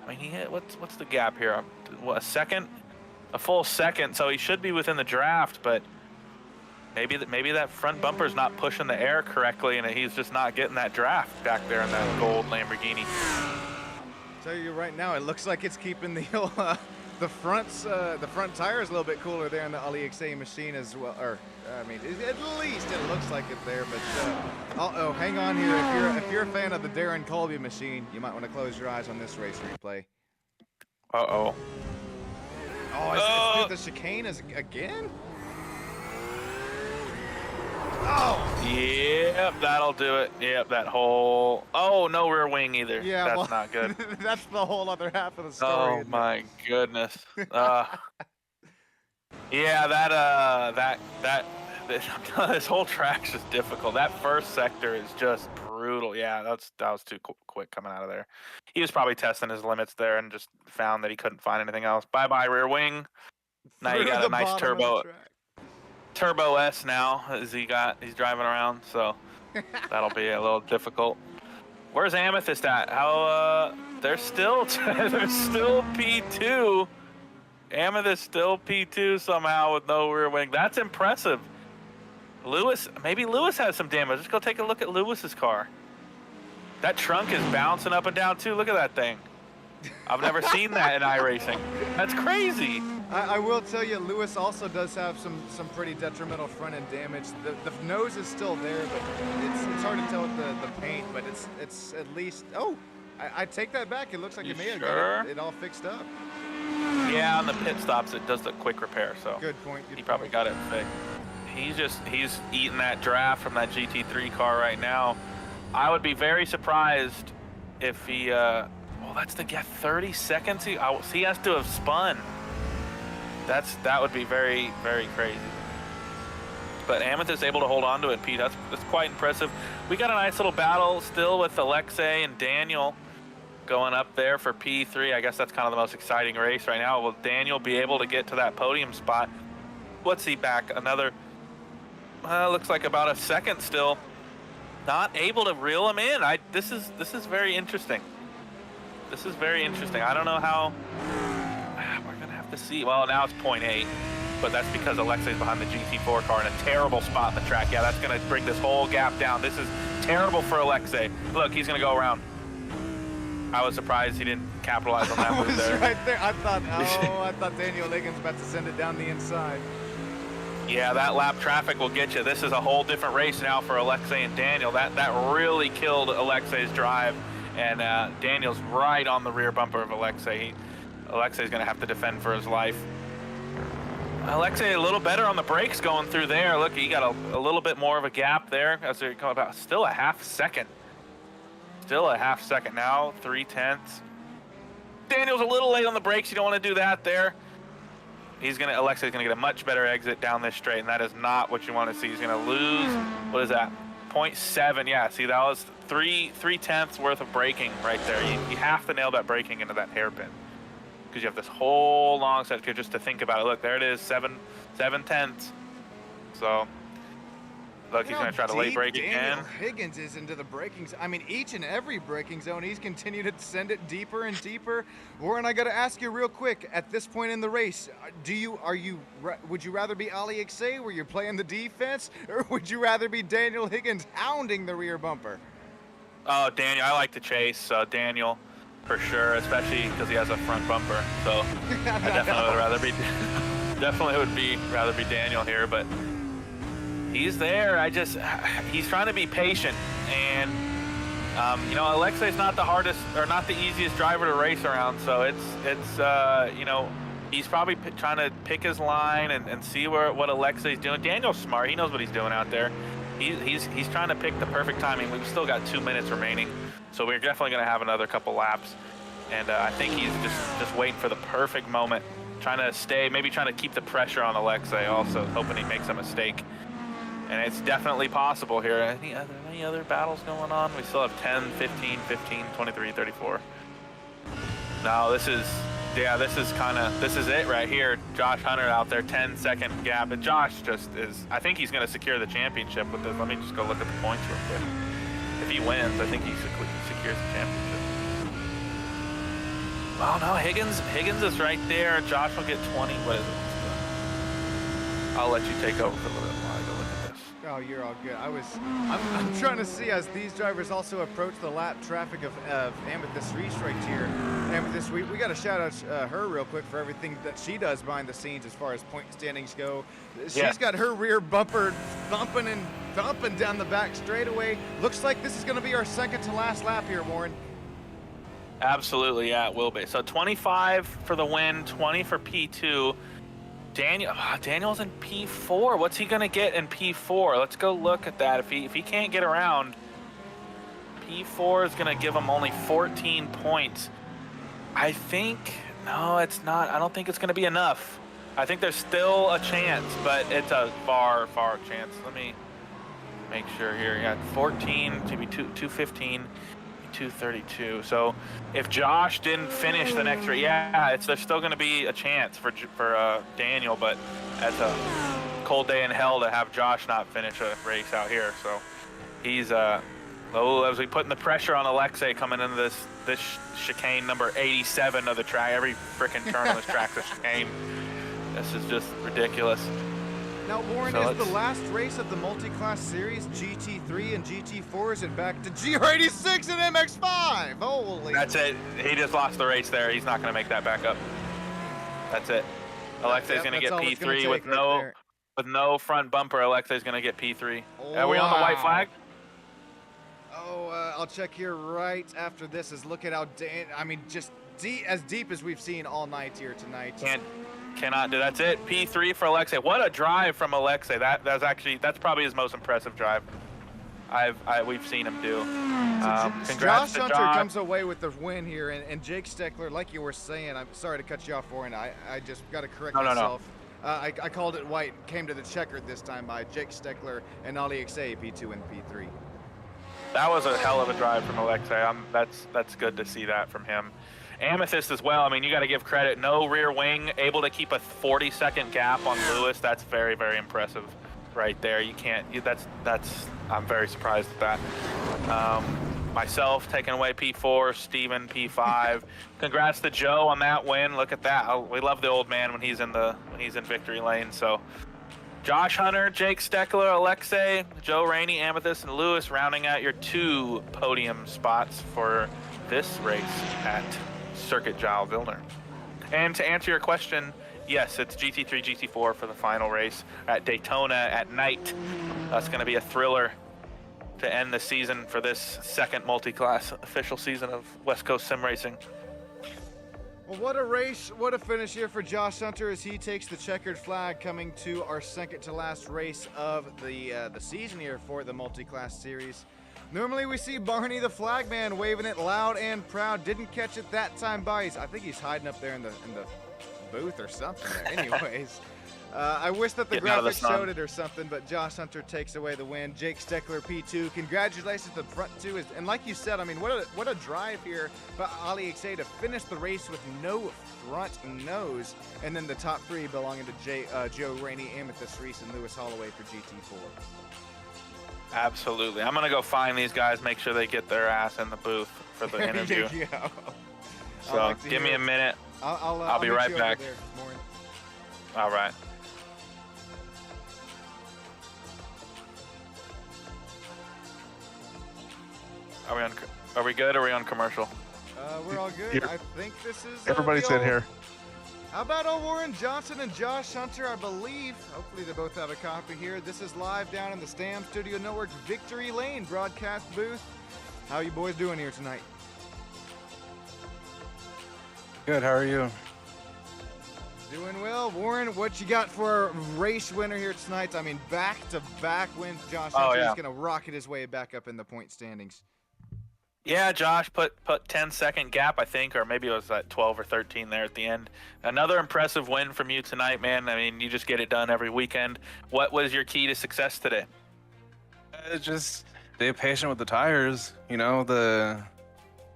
I mean, what's the gap here? What, a second? A full second. So he should be within the draft, but maybe that front bumper's not pushing the air correctly, and he's just not getting that draft back there in that gold Lamborghini. Tell you right now, it looks like it's keeping the front tires a little bit cooler there in the Ali Iksay machine as well. Or I mean, at least it looks like it there. But hang on here. If you're a fan of the Darren Colby machine, you might want to close your eyes on this race replay. Uh-oh. Oh, it's the chicane again? Oh! Yep, that'll do it. Yep, that whole... Oh, no rear wing either. Yeah, that's well, not good. That's the whole other half of the story. Oh, my goodness. Yeah, this whole track's just difficult. That first sector is just brutal. Yeah, that was too quick coming out of there. He was probably testing his limits there and just found that he couldn't find anything else. Bye-bye, rear wing. Now you got a nice Turbo S now, as he's driving around, so that'll be a little difficult. Where's Amethyst at? They're still P2. Amethyst still P2 somehow with no rear wing. That's impressive. Maybe Lewis has some damage. Let's go take a look at Lewis's car. That trunk is bouncing up and down too. Look at that thing. I've never seen that in iRacing. That's crazy. I will tell you, Lewis also does have some pretty detrimental front end damage. The nose is still there, but it's hard to tell with the paint. But it's at least. Oh, I take that back. It looks like You it may have sure? got it all fixed up. Yeah, on the pit stops, it does the quick repair. So Good point. Good he probably point. got it fixed. He's eating that draft from that GT3 car right now. I would be very surprised if he. Well, that's the 30 seconds. He has to have spun. That would be very, very crazy. But Amethyst able to hold on to it, Pete. That's quite impressive. We got a nice little battle still with Alexei and Daniel going up there for P3. I guess that's kind of the most exciting race right now. Will Daniel be able to get to that podium spot? What's he back? Another, looks like about a second still. Not able to reel him in. This is very interesting. This is very interesting. I don't know how. We're gonna have to see. Well, now it's 0.8, but that's because Alexei's behind the GT4 car in a terrible spot in the track. Yeah, that's gonna bring this whole gap down. This is terrible for Alexei. Look, he's gonna go around. I was surprised he didn't capitalize on that move there. Right there. I thought Daniel Higgins about to send it down the inside. Yeah, that lap traffic will get you. This is a whole different race now for Alexei and Daniel. That really killed Alexei's drive, and Daniel's right on the rear bumper of Alexei. Alexei's going to have to defend for his life. Alexei a little better on the brakes going through there. Look, he got a little bit more of a gap there as they come about. Still a half second. Still a half second now, 3/10. Daniel's a little late on the brakes. You don't want to do that there. Alexei's gonna get a much better exit down this straight, and that is not what you want to see. He's gonna lose, what is that? 0.7, yeah, see that was 3/10 worth of braking right there. You have to nail that braking into that hairpin, because you have this whole long sector just to think about it. Look, there it is, 7/10. So, look, he's gonna try to late brake again. Daniel Higgins is into the braking zone. I mean, each and every braking zone, he's continued to send it deeper and deeper. Warren, I got to ask you real quick. At this point in the race, would you rather be Alexei, where you're playing the defense, or would you rather be Daniel Higgins hounding the rear bumper? Oh, Daniel, I like to chase Daniel for sure, especially because he has a front bumper. So I definitely would rather be Daniel here, but. He's there. He's trying to be patient, and Alexei's not the hardest or not the easiest driver to race around. So it's he's probably trying to pick his line and see what Alexei's doing. Daniel's smart. He knows what he's doing out there. He's trying to pick the perfect timing. We've still got 2 minutes remaining, so we're definitely going to have another couple laps. And I think he's just waiting for the perfect moment, trying to keep the pressure on Alexei. Also hoping he makes a mistake. And it's definitely possible here. Any other battles going on? We still have 10, 15, 15, 23, 34. No, this is it right here. Josh Hunter out there, 10-second gap. And Josh I think he's going to secure the championship with this. Let me just go look at the points real quick. If he wins, I think he secures the championship. Well, no, Higgins is right there. Josh will get 20. What is it? I'll let you take over for a little bit. Oh, you're all good. I'm trying to see as these drivers also approach the lap traffic of Amethyst Reese right here. Amethyst, we got to shout out her real quick for everything that she does behind the scenes as far as point standings go. She's got her rear bumper thumping and thumping down the back straightaway. Looks like this is going to be our second to last lap here, Warren. Absolutely, yeah, it will be. So 25 for the win, 20 for P2. Daniel's in P4. What's he gonna get in P4? Let's go look at that. If he can't get around, P4 is gonna give him only 14 points. No, it's not. I don't think it's gonna be enough. I think there's still a chance, but it's a far, far chance. Let me make sure here. Yeah, 14 to be 215. 232. So if Josh didn't finish the next race, there's still going to be a chance for Daniel, but that's a cold day in hell to have Josh not finish a race out here. So he's as we putting the pressure on Alexei coming into this chicane number 87 of the track. Every freaking turn on this track's a chicane. This is just ridiculous. Now, Warren, is the last race of the multi-class series GT3 and GT4? Is it back to GR86 and MX5? Holy! That's it. He just lost the race there. He's not going to make that back up. That's it. Alexei's going to get P3 with no front bumper. Alexei's going to get P3. Are we on the white flag? Oh, I'll check here right after this. Look at how just as deep as we've seen all night here tonight. Cannot do. That's it. P3 for Alexei. What a drive from Alexei. That's probably his most impressive drive we've seen him do. Congrats Josh Hunter comes away with the win here, and Jake Steckler, like you were saying, I'm sorry to cut you off, Warren. I just got to correct myself. No. I called it white. Came to the checkered this time by Jake Steckler and Alexei, P2 and P3. That was a hell of a drive from Alexei. That's good to see that from him. Amethyst as well. I mean, you got to give credit. No rear wing, able to keep a 40-second gap on Lewis. That's very, very impressive, right there. You can't. I'm very surprised at that. Myself taking away P4, Steven P5. Congrats to Joe on that win. Look at that. We love the old man when he's in victory lane. So. Josh Hunter, Jake Steckler, Alexei, Joe Rainey, Amethyst, and Lewis rounding out your 2 podium spots for this race at Circuit Gilles Villeneuve. And to answer your question, yes, it's GT3, GT4 for the final race at Daytona at night. That's going to be a thriller to end the season for this second multi-class official season of West Coast Sim Racing. Well, what a race, what a finish here for Josh Hunter as he takes the checkered flag, coming to our second to last race of the season here for the multi-class series. Normally we see Barney the flagman waving it loud and proud. Didn't catch it that time, boys. I think he's hiding up there in the booth or something there. Anyways, I wish that the graphics showed it or something, but Josh Hunter takes away the win. Jake Steckler, P2. Congratulations to the front 2. And like you said, I mean, what a drive here for Alexei to finish the race with no front nose. And then the top 3 belonging to Joe Rainey, Amethyst Reese, and Lewis Holloway for GT4. Absolutely. I'm going to go find these guys, make sure they get their ass in the booth for the interview. So give me a minute. I'll be right back. All right. Are we good? Or are we on commercial? We're all good. I think this is. Everybody's in here. How about old Warren Johnson and Josh Hunter, I believe. Hopefully they both have a copy here. This is live down in the Stam Studio Network's Victory Lane broadcast booth. How you boys doing here tonight? Good, how are you? Doing well. Warren, what you got for a race winner here tonight? I mean, back-to-back wins. Josh Hunter is going to rocket his way back up in the point standings. Yeah, Josh put 10-second gap, I think, or maybe it was at 12 or 13 there at the end. Another impressive win from you tonight, man. I mean, you just get it done every weekend. What was your key to success today? Just stay patient with the tires. You know, the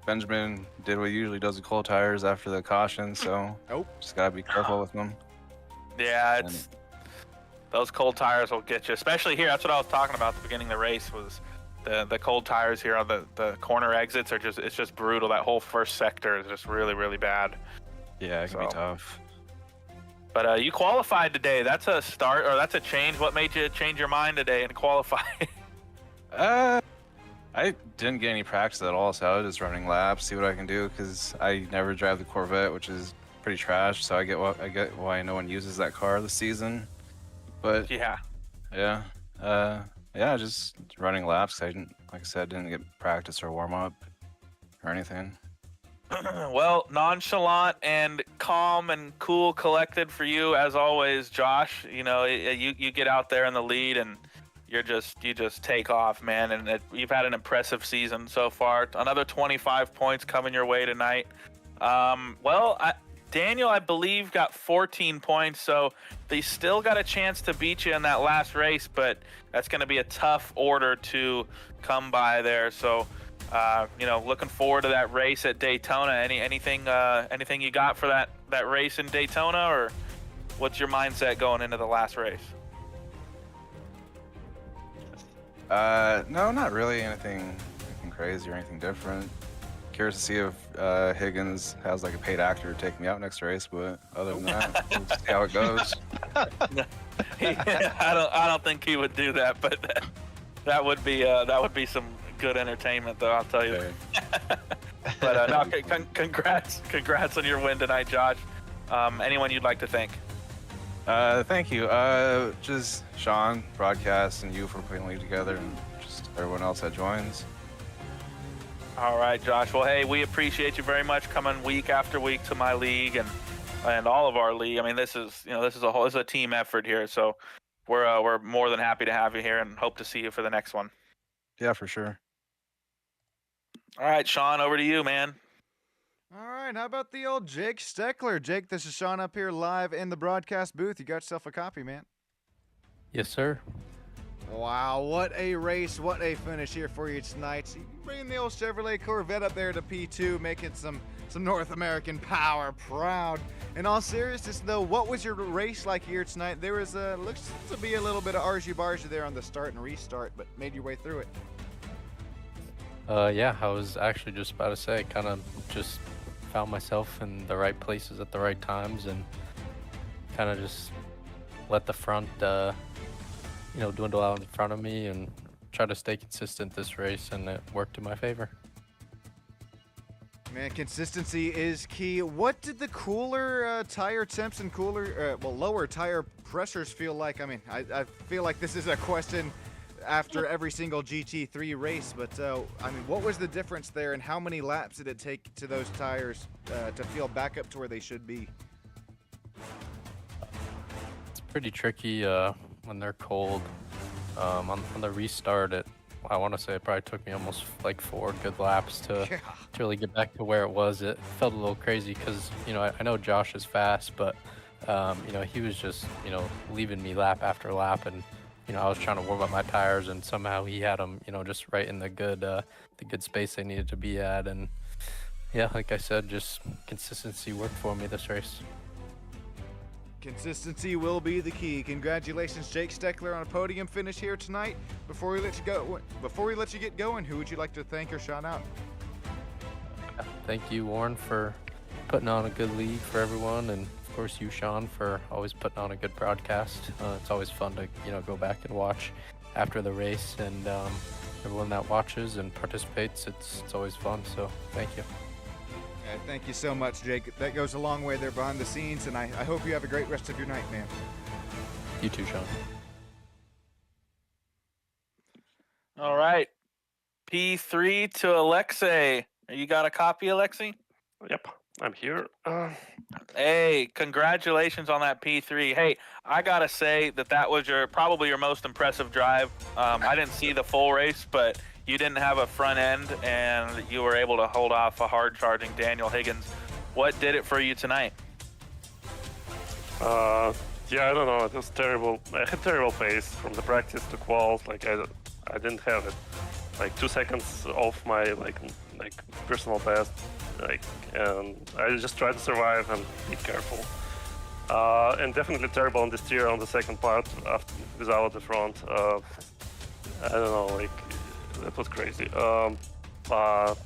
Benjamin did what he usually does with cold tires after the caution, so just gotta be careful with them. Yeah, those cold tires will get you, especially here. That's what I was talking about at the beginning of the race was the cold tires here on the corner exits are it's just brutal. That whole first sector is just really, really bad. Yeah, it can be tough. But you qualified today. That's a start, or that's a change. What made you change your mind today and qualify? I didn't get any practice at all, so I was just running laps, see what I can do, because I never drive the Corvette, which is pretty trash. So I get why no one uses that car this season. But just running laps. I didn't, like I said, didn't get practice or warm up or anything. Well, nonchalant and calm and cool, collected for you as always, Josh. You know, you get out there in the lead and you just take off, man. And you've had an impressive season so far. Another 25 points coming your way tonight. Daniel, I believe, got 14 points, so they still got a chance to beat you in that last race, but that's going to be a tough order to come by there. So, looking forward to that race at Daytona. Anything you got for that race in Daytona, or what's your mindset going into the last race? No, not really anything crazy or anything different. Curious to see if Higgins has like a paid actor to take me out next race, but other than that, we'll see how it goes. I don't think he would do that, but that would be some good entertainment, though, I'll tell you. But congrats on your win tonight, Josh. Anyone you'd like to thank? Thank you. Just Sean, broadcast, and you for putting the league together, and just everyone else that joins. All right, Josh. Well, hey, we appreciate you very much coming week after week to my league and all of our league. I mean, this is a team effort here. So we're more than happy to have you here and hope to see you for the next one. Yeah, for sure. All right, Sean, over to you, man. All right, how about the old Jake Steckler? Jake, this is Sean up here live in the broadcast booth. You got yourself a copy, man. Yes, sir. Wow, what a race, what a finish here for you tonight. You bringing the old Chevrolet Corvette up there to P2, making some North American power proud. In all seriousness, though, what was your race like here tonight? There was looks to be a little bit of argy-bargy there on the start and restart, but made your way through it. Yeah, I was actually just about to say, kind of just found myself in the right places at the right times and kind of just let the front, dwindle out in front of me and try to stay consistent this race, and it worked in my favor. Man, consistency is key. What did the cooler tire temps and lower tire pressures feel like? I mean, I feel like this is a question after every single GT3 race, but I mean, what was the difference there, and how many laps did it take to those tires to feel back up to where they should be? It's pretty tricky when they're cold. On the restart, I want to say it probably took me almost like 4 good laps to really get back to where it was. It felt a little crazy because, I know Josh is fast, but, he was just, leaving me lap after lap, and, I was trying to warm up my tires, and somehow he had them, just right in the good space they needed to be at. And yeah, like I said, just consistency worked for me this race. Consistency will be the key. Congratulations, Jake Steckler, on a podium finish here tonight. Before we let you get going, who would you like to thank or shout out? Thank you, Warren, for putting on a good league for everyone, and of course you, Sean, for always putting on a good broadcast. It's always fun to go back and watch after the race, and everyone that watches and participates, it's always fun. So thank you. Thank you so much, Jake. That goes a long way there behind the scenes, and I hope you have a great rest of your night, man. You too, Sean. All right. P3 to Alexei. You got a copy, Alexei? Yep, I'm here. Hey, congratulations on that P3. Hey, I gotta say that was probably your most impressive drive. I didn't see the full race, but you didn't have a front end, and you were able to hold off a hard-charging Daniel Higgins. What did it for you tonight? Yeah, I don't know. It was terrible. I had terrible pace from the practice to quals. Like I didn't have it. Like 2 seconds off my like personal best. And I just tried to survive and be careful. And definitely terrible on the steer on the second part without the front. I don't know. That was crazy. But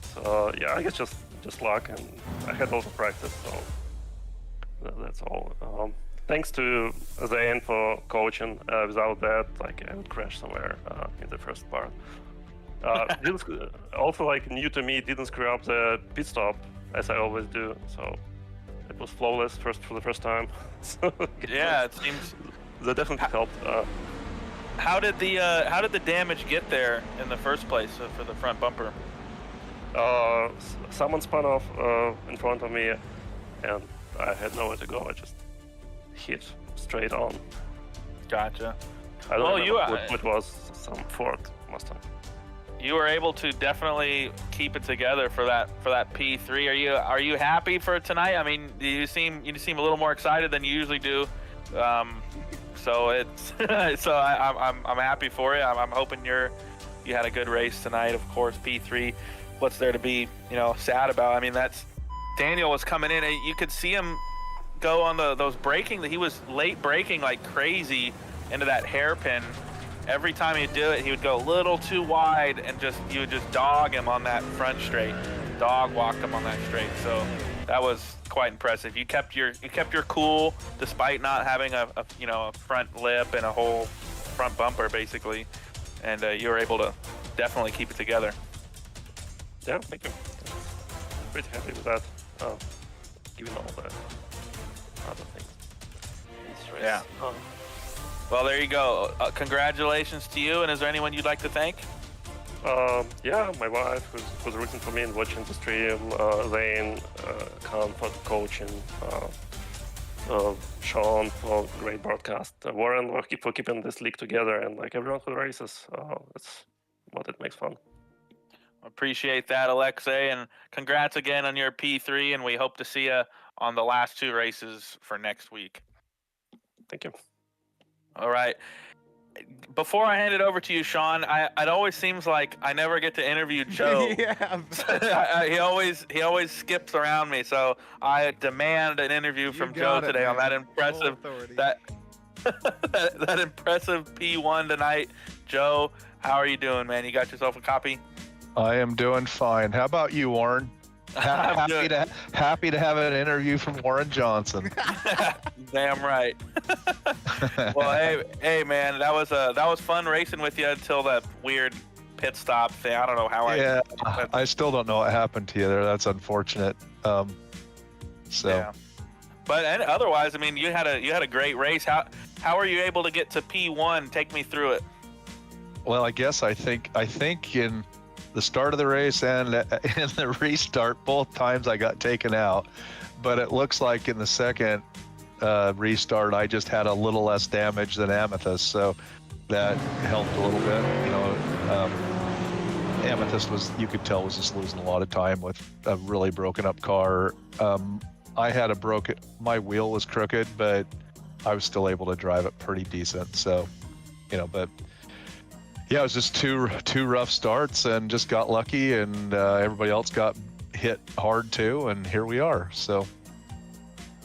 yeah, I guess just luck, and I had also practice, so that's all. Thanks to Zane for coaching. Without that, I would crash somewhere in the first part. Also, new to me, didn't screw up the pit stop as I always do, so it was flawless for the first time. So, yeah, it seems that definitely helped. How did the damage get there in the first place for the front bumper? Someone spun off in front of me, and I had nowhere to go. I just hit straight on. Gotcha. I don't remember what it was. Some fork, must have. You were able to definitely keep it together for that P3. Are you happy for tonight? I mean, you seem a little more excited than you usually do. So I'm happy for you. I'm hoping you had a good race tonight. Of course, P3. What's there to be sad about? I mean, that's Daniel was coming in, and you could see him go on those braking. He was late braking like crazy into that hairpin. Every time he'd do it, he would go a little too wide, and you would just dog him on that front straight. Dog walked him on that straight. So that was quite impressive. You kept your cool despite not having a front lip and a whole front bumper basically, and you were able to definitely keep it together. Yeah, thank you. Pretty happy with that. Given all the other things. nice. Yeah. Well, there you go. Congratulations to you. And is there anyone you'd like to thank? Yeah, my wife who's rooting for me and watching the stream, Zane, Khan for coaching, Sean for great broadcast, Warren for keeping this league together, and like everyone who races. That's what it makes fun. Appreciate that, Alexei, and congrats again on your P3, and we hope to see you on the last 2 races for next week. Thank you. All right. Before I hand it over to you, Sean, it always seems like I never get to interview Joe. Yeah. he always skips around me, so I demand an interview from Joe today on that impressive that impressive P1 tonight. Joe, how are you doing, man? You got yourself a copy? I am doing fine. How about you, Warren? Happy to have an interview from Warren Johnson. Damn right. Well, hey, man, that was fun racing with you until that weird pit stop thing. I don't know how I still don't know what happened to you there. That's unfortunate. Yeah. But otherwise, I mean, you had a great race. How are you able to get to P1? Take me through it. Well, I guess I think in the start of the race and in the restart, both times I got taken out. But it looks like in the second restart, I just had a little less damage than Amethyst, so that helped a little bit. You know, Amethyst you could tell, was just losing a lot of time with a really broken up car. I had my wheel was crooked, but I was still able to drive it pretty decent. So, you know, but yeah, it was just two rough starts and just got lucky, and everybody else got hit hard too, and here we are. So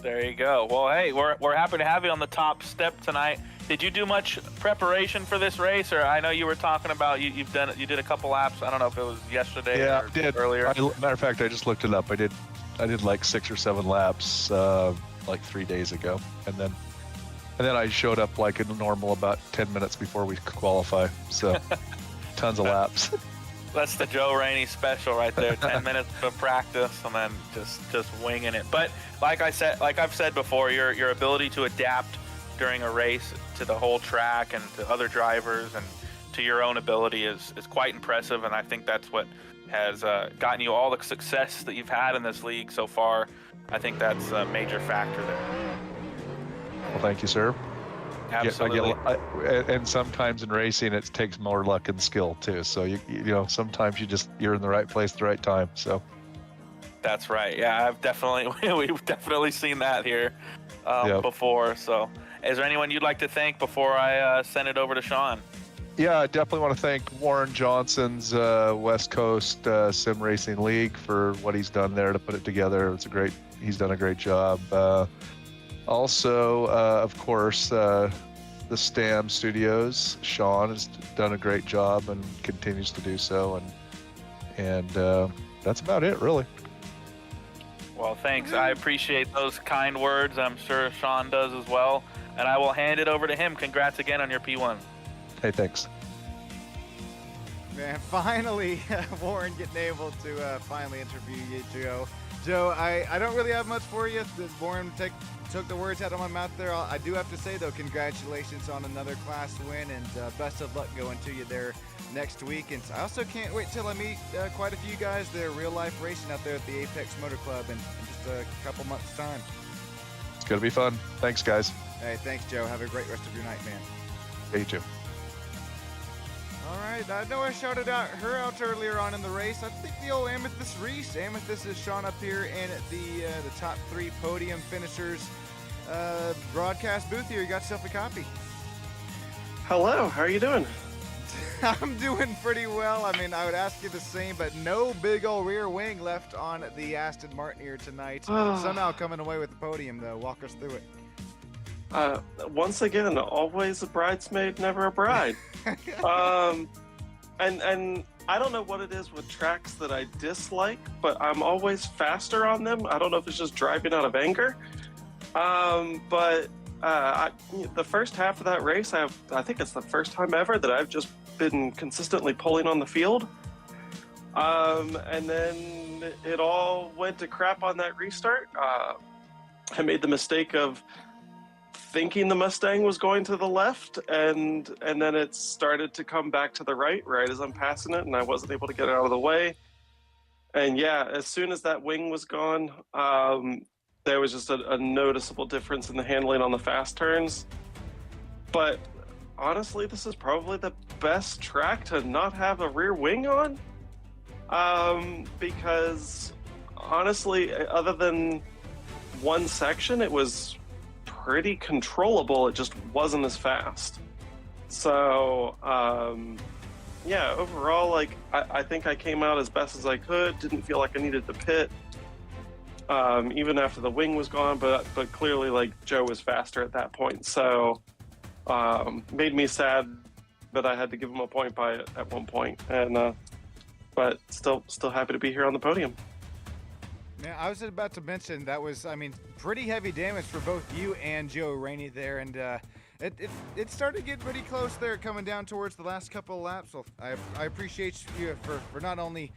there you go. Well, hey, we're happy to have you on the top step tonight. Did you do much preparation for this race, or I know you were talking about you did a couple laps. I don't know if it was yesterday or I did earlier. Matter of fact, I just looked it up. I did like 6 or 7 laps like 3 days ago, and then I showed up like a normal about 10 minutes before we qualify. So tons of laps. That's the Joe Rainey special right there. 10 minutes of practice and then just winging it. But like I've said before, your ability to adapt during a race to the whole track and to other drivers and to your own ability is quite impressive. And I think that's what has gotten you all the success that you've had in this league so far. I think that's a major factor there. Well, thank you, sir. Absolutely. And sometimes in racing, it takes more luck and skill too. So you know, sometimes you're in the right place at the right time. So that's right. Yeah, we've definitely seen that here before. So, is there anyone you'd like to thank before I send it over to Sean? Yeah, I definitely want to thank Warren Johnson's West Coast Sim Racing League for what he's done there to put it together. He's done a great job. Also, of course, the STAM Studios. Sean has done a great job and continues to do so, and that's about it, really. Well, thanks. I appreciate those kind words. I'm sure Sean does as well. And I will hand it over to him. Congrats again on your P1. Hey, thanks. Man, finally, Warren getting able to finally interview you, Joe. Joe, I don't really have much for you. Warren took the words out of my mouth there. I do have to say, though, congratulations on another class win, and best of luck going to you there next week. And I also can't wait till I meet quite a few guys there real-life racing out there at the Apex Motor Club in just a couple months' time. It's going to be fun. Thanks, guys. Hey, thanks, Joe. Have a great rest of your night, man. Hey, you too. All right, I know I shouted her out earlier on in the race. I think the old Amethyst Reese. Amethyst is shown up here in the top 3 podium finishers broadcast booth here. You got yourself a copy. Hello, how are you doing? I'm doing pretty well. I mean, I would ask you the same, but no big old rear wing left on the Aston Martin here tonight. Somehow coming away with the podium, though. Walk us through it. Once again, always a bridesmaid, never a bride. And I don't know what it is with tracks that I dislike, but I'm always faster on them. I don't know if it's just driving out of anger. But the first half of that race, I think it's the first time ever that I've just been consistently pulling on the field. And then it all went to crap on that restart. I made the mistake of thinking the Mustang was going to the left, and then it started to come back to the right as I'm passing it, and I wasn't able to get out of the way. And yeah, as soon as that wing was gone, there was just a noticeable difference in the handling on the fast turns. But honestly, this is probably the best track to not have a rear wing on, because honestly, other than one section, it was pretty controllable. It just wasn't as fast. So yeah, overall, like I think I came out as best as I could. Didn't feel like I needed to pit, even after the wing was gone. But clearly, like Joe was faster at that point, so made me sad that I had to give him a point by it at one point. And but still happy to be here on the podium. Yeah, I was about to mention that was, I mean, pretty heavy damage for both you and Joe Rainey there, and it started getting pretty close there coming down towards the last couple of laps. So I appreciate you for not only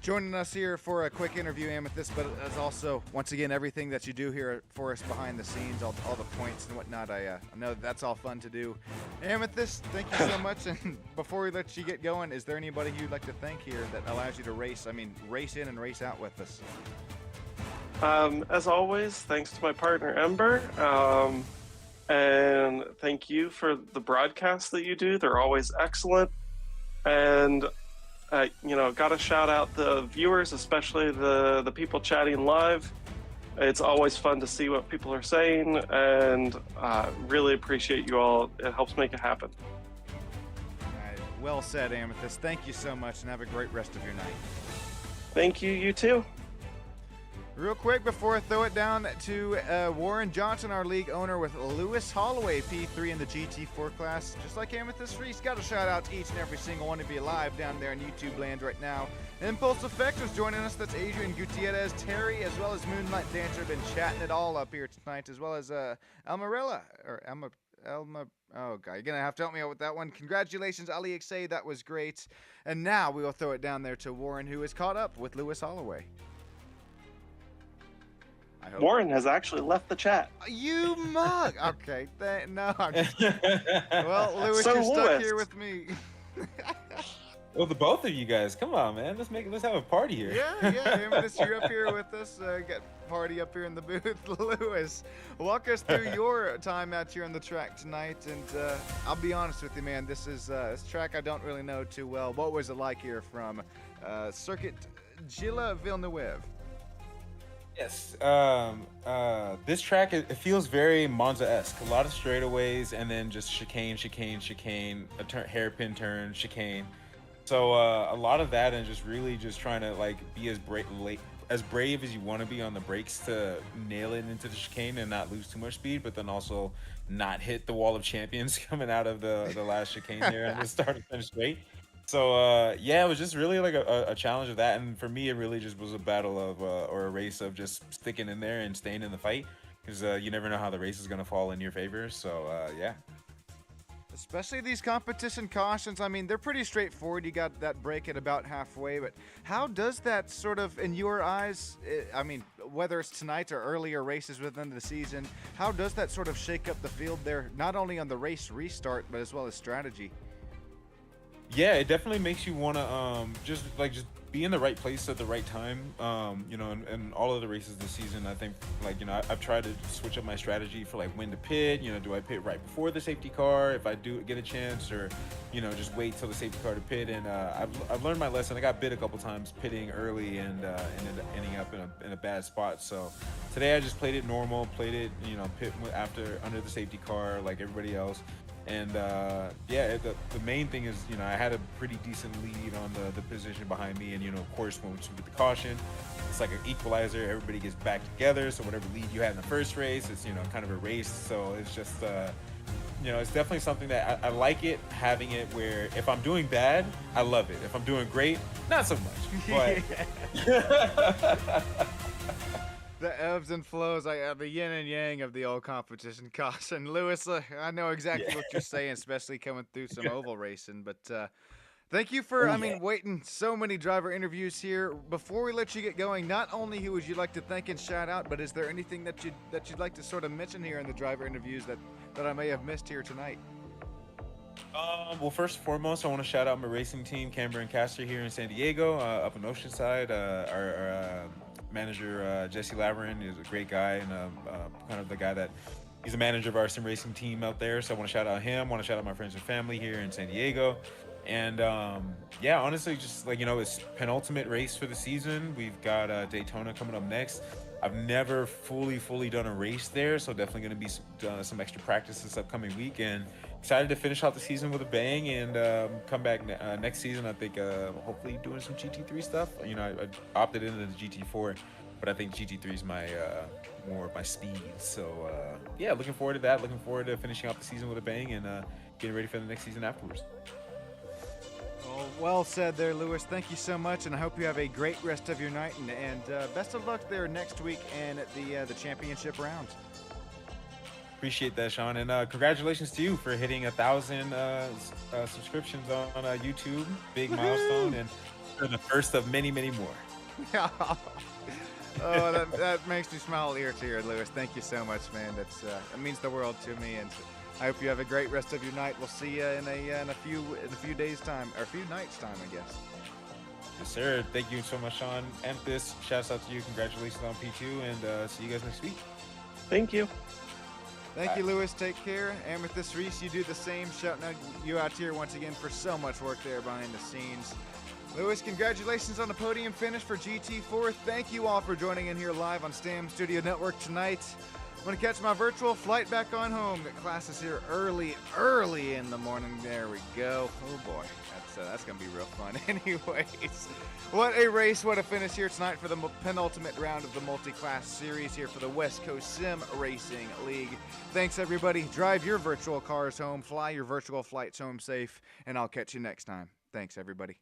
joining us here for a quick interview, Amethyst, but as also, once again, everything that you do here for us behind the scenes, all the points and whatnot. I know that's all fun to do. Amethyst, thank you so much. And before we let you get going, is there anybody you'd like to thank here that allows you to race in and race out with us? As always, thanks to my partner Ember, and thank you for the broadcasts that you do. They're always excellent. And gotta shout out the viewers, especially the people chatting live. It's always fun to see what people are saying, and really appreciate you all. It helps make it happen. Well said, Amethyst. Thank you so much, and have a great rest of your night. Thank you. You too. Real quick before I throw it down to Warren Johnson, our league owner with Lewis Holloway, P3 in the GT4 class. Just like Amethyst Reese, got a shout out to each and every single one of you live down there in YouTube land right now. Impulse Effect is joining us. That's Adrian Gutierrez, Terry, as well as Moonlight Dancer. Been chatting it all up here tonight, as well as Almarella, or Elma. Oh, God, you're going to have to help me out with that one. Congratulations, Ali Xay. That was great. And now we will throw it down there to Warren, who is caught up with Lewis Holloway. Warren has actually left the chat. You mug. Okay. No. Well, Lewis, So you're stuck Lewis. here with me. Well, the both of you guys, come on, man. Let's have a party here. Yeah. Amethyst, you're up here with us. Got party up here in the booth. Lewis, walk us through your time out here on the track tonight. And I'll be honest with you, man. This is this track I don't really know too well. What was it like here from Circuit Gilles Villeneuve? Yes. This track, it feels very Monza-esque. A lot of straightaways and then just chicane, a hairpin turn, chicane. So a lot of that, and just really just trying to like be as brave as you want to be on the brakes to nail it into the chicane and not lose too much speed, but then also not hit the wall of champions coming out of the last chicane there and just start to finish straight. So yeah, it was just really like a challenge of that, and for me it really just was a battle of or a race of just sticking in there and staying in the fight, because you never know how the race is going to fall in your favor. So yeah. Especially these competition cautions, I mean, they're pretty straightforward. You got that break at about halfway, but how does that sort of, in your eyes, I mean, whether it's tonight or earlier races within the season, how does that sort of shake up the field there, not only on the race restart, but as well as strategy? Yeah, it definitely makes you want to just be in the right place at the right time. In all of the races this season, I think I've tried to switch up my strategy for like when to pit. Do I pit right before the safety car if I do get a chance, or just wait till the safety car to pit? And I've learned my lesson. I got bit a couple times pitting early and ending up in a bad spot. So today I just played it normal, pit under the safety car like everybody else. And yeah, the main thing is, I had a pretty decent lead on the position behind me, and of course, with the caution, it's like an equalizer. Everybody gets back together, so whatever lead you had in the first race, it's kind of erased. So it's just it's definitely something that I like it, having it where if I'm doing bad, I love it. If I'm doing great, not so much. But The ebbs and flows, the yin and yang of the old competition caution. Lewis, I know exactly what you're saying, especially coming through some oval racing. But thank you for, waiting so many driver interviews here. Before we let you get going, not only who would you like to thank and shout out, but is there anything that you'd like to sort of mention here in the driver interviews that I may have missed here tonight? Well, first and foremost, I want to shout out my racing team, Camber and Caster here in San Diego, up in Oceanside. Our manager, Jesse Laverin, is a great guy and kind of the guy that he's the manager of our sim racing team out there. So I want to shout out him. I want to shout out my friends and family here in San Diego. And yeah, honestly, just like, it's penultimate race for the season. We've got Daytona coming up next. I've never fully done a race there, so definitely going to be some extra practice this upcoming week, and excited to finish out the season with a bang and come back next season. I think hopefully doing some GT3 stuff. I opted into the GT4, but I think GT3 is my more of my speed. So yeah, looking forward to that. Looking forward to finishing out the season with a bang and getting ready for the next season afterwards. Well said there, Lewis. Thank you so much, and I hope you have a great rest of your night, and best of luck there next week and at the championship rounds. Appreciate that, Sean, and congratulations to you for hitting 1,000 subscriptions on YouTube. Big milestone, and you're the first of many more. Oh, that makes me smile ear to ear, Lewis. Thank you so much, man. That means the world to me, and I hope you have a great rest of your night. We'll see you in a few days time, or a few nights time, I guess. Yes, sir. Thank you so much, Sean. And this shouts out to you. Congratulations on P2, and see you guys next week. Thank you. Thank you, Lewis. Take care. And with this, Reese, you do the same. Shouting out you out here once again for so much work there behind the scenes. Lewis, congratulations on the podium finish for GT4. Thank you all for joining in here live on STAM Studio Network tonight. I'm going to catch my virtual flight back on home. Got classes here early in the morning. There we go. Oh boy, that's going to be real fun. Anyways, what a race, what a finish here tonight for the penultimate round of the MultiClass series here for the West Coast Sim Racing League. Thanks everybody. Drive your virtual cars home, fly your virtual flights home safe, and I'll catch you next time. Thanks everybody.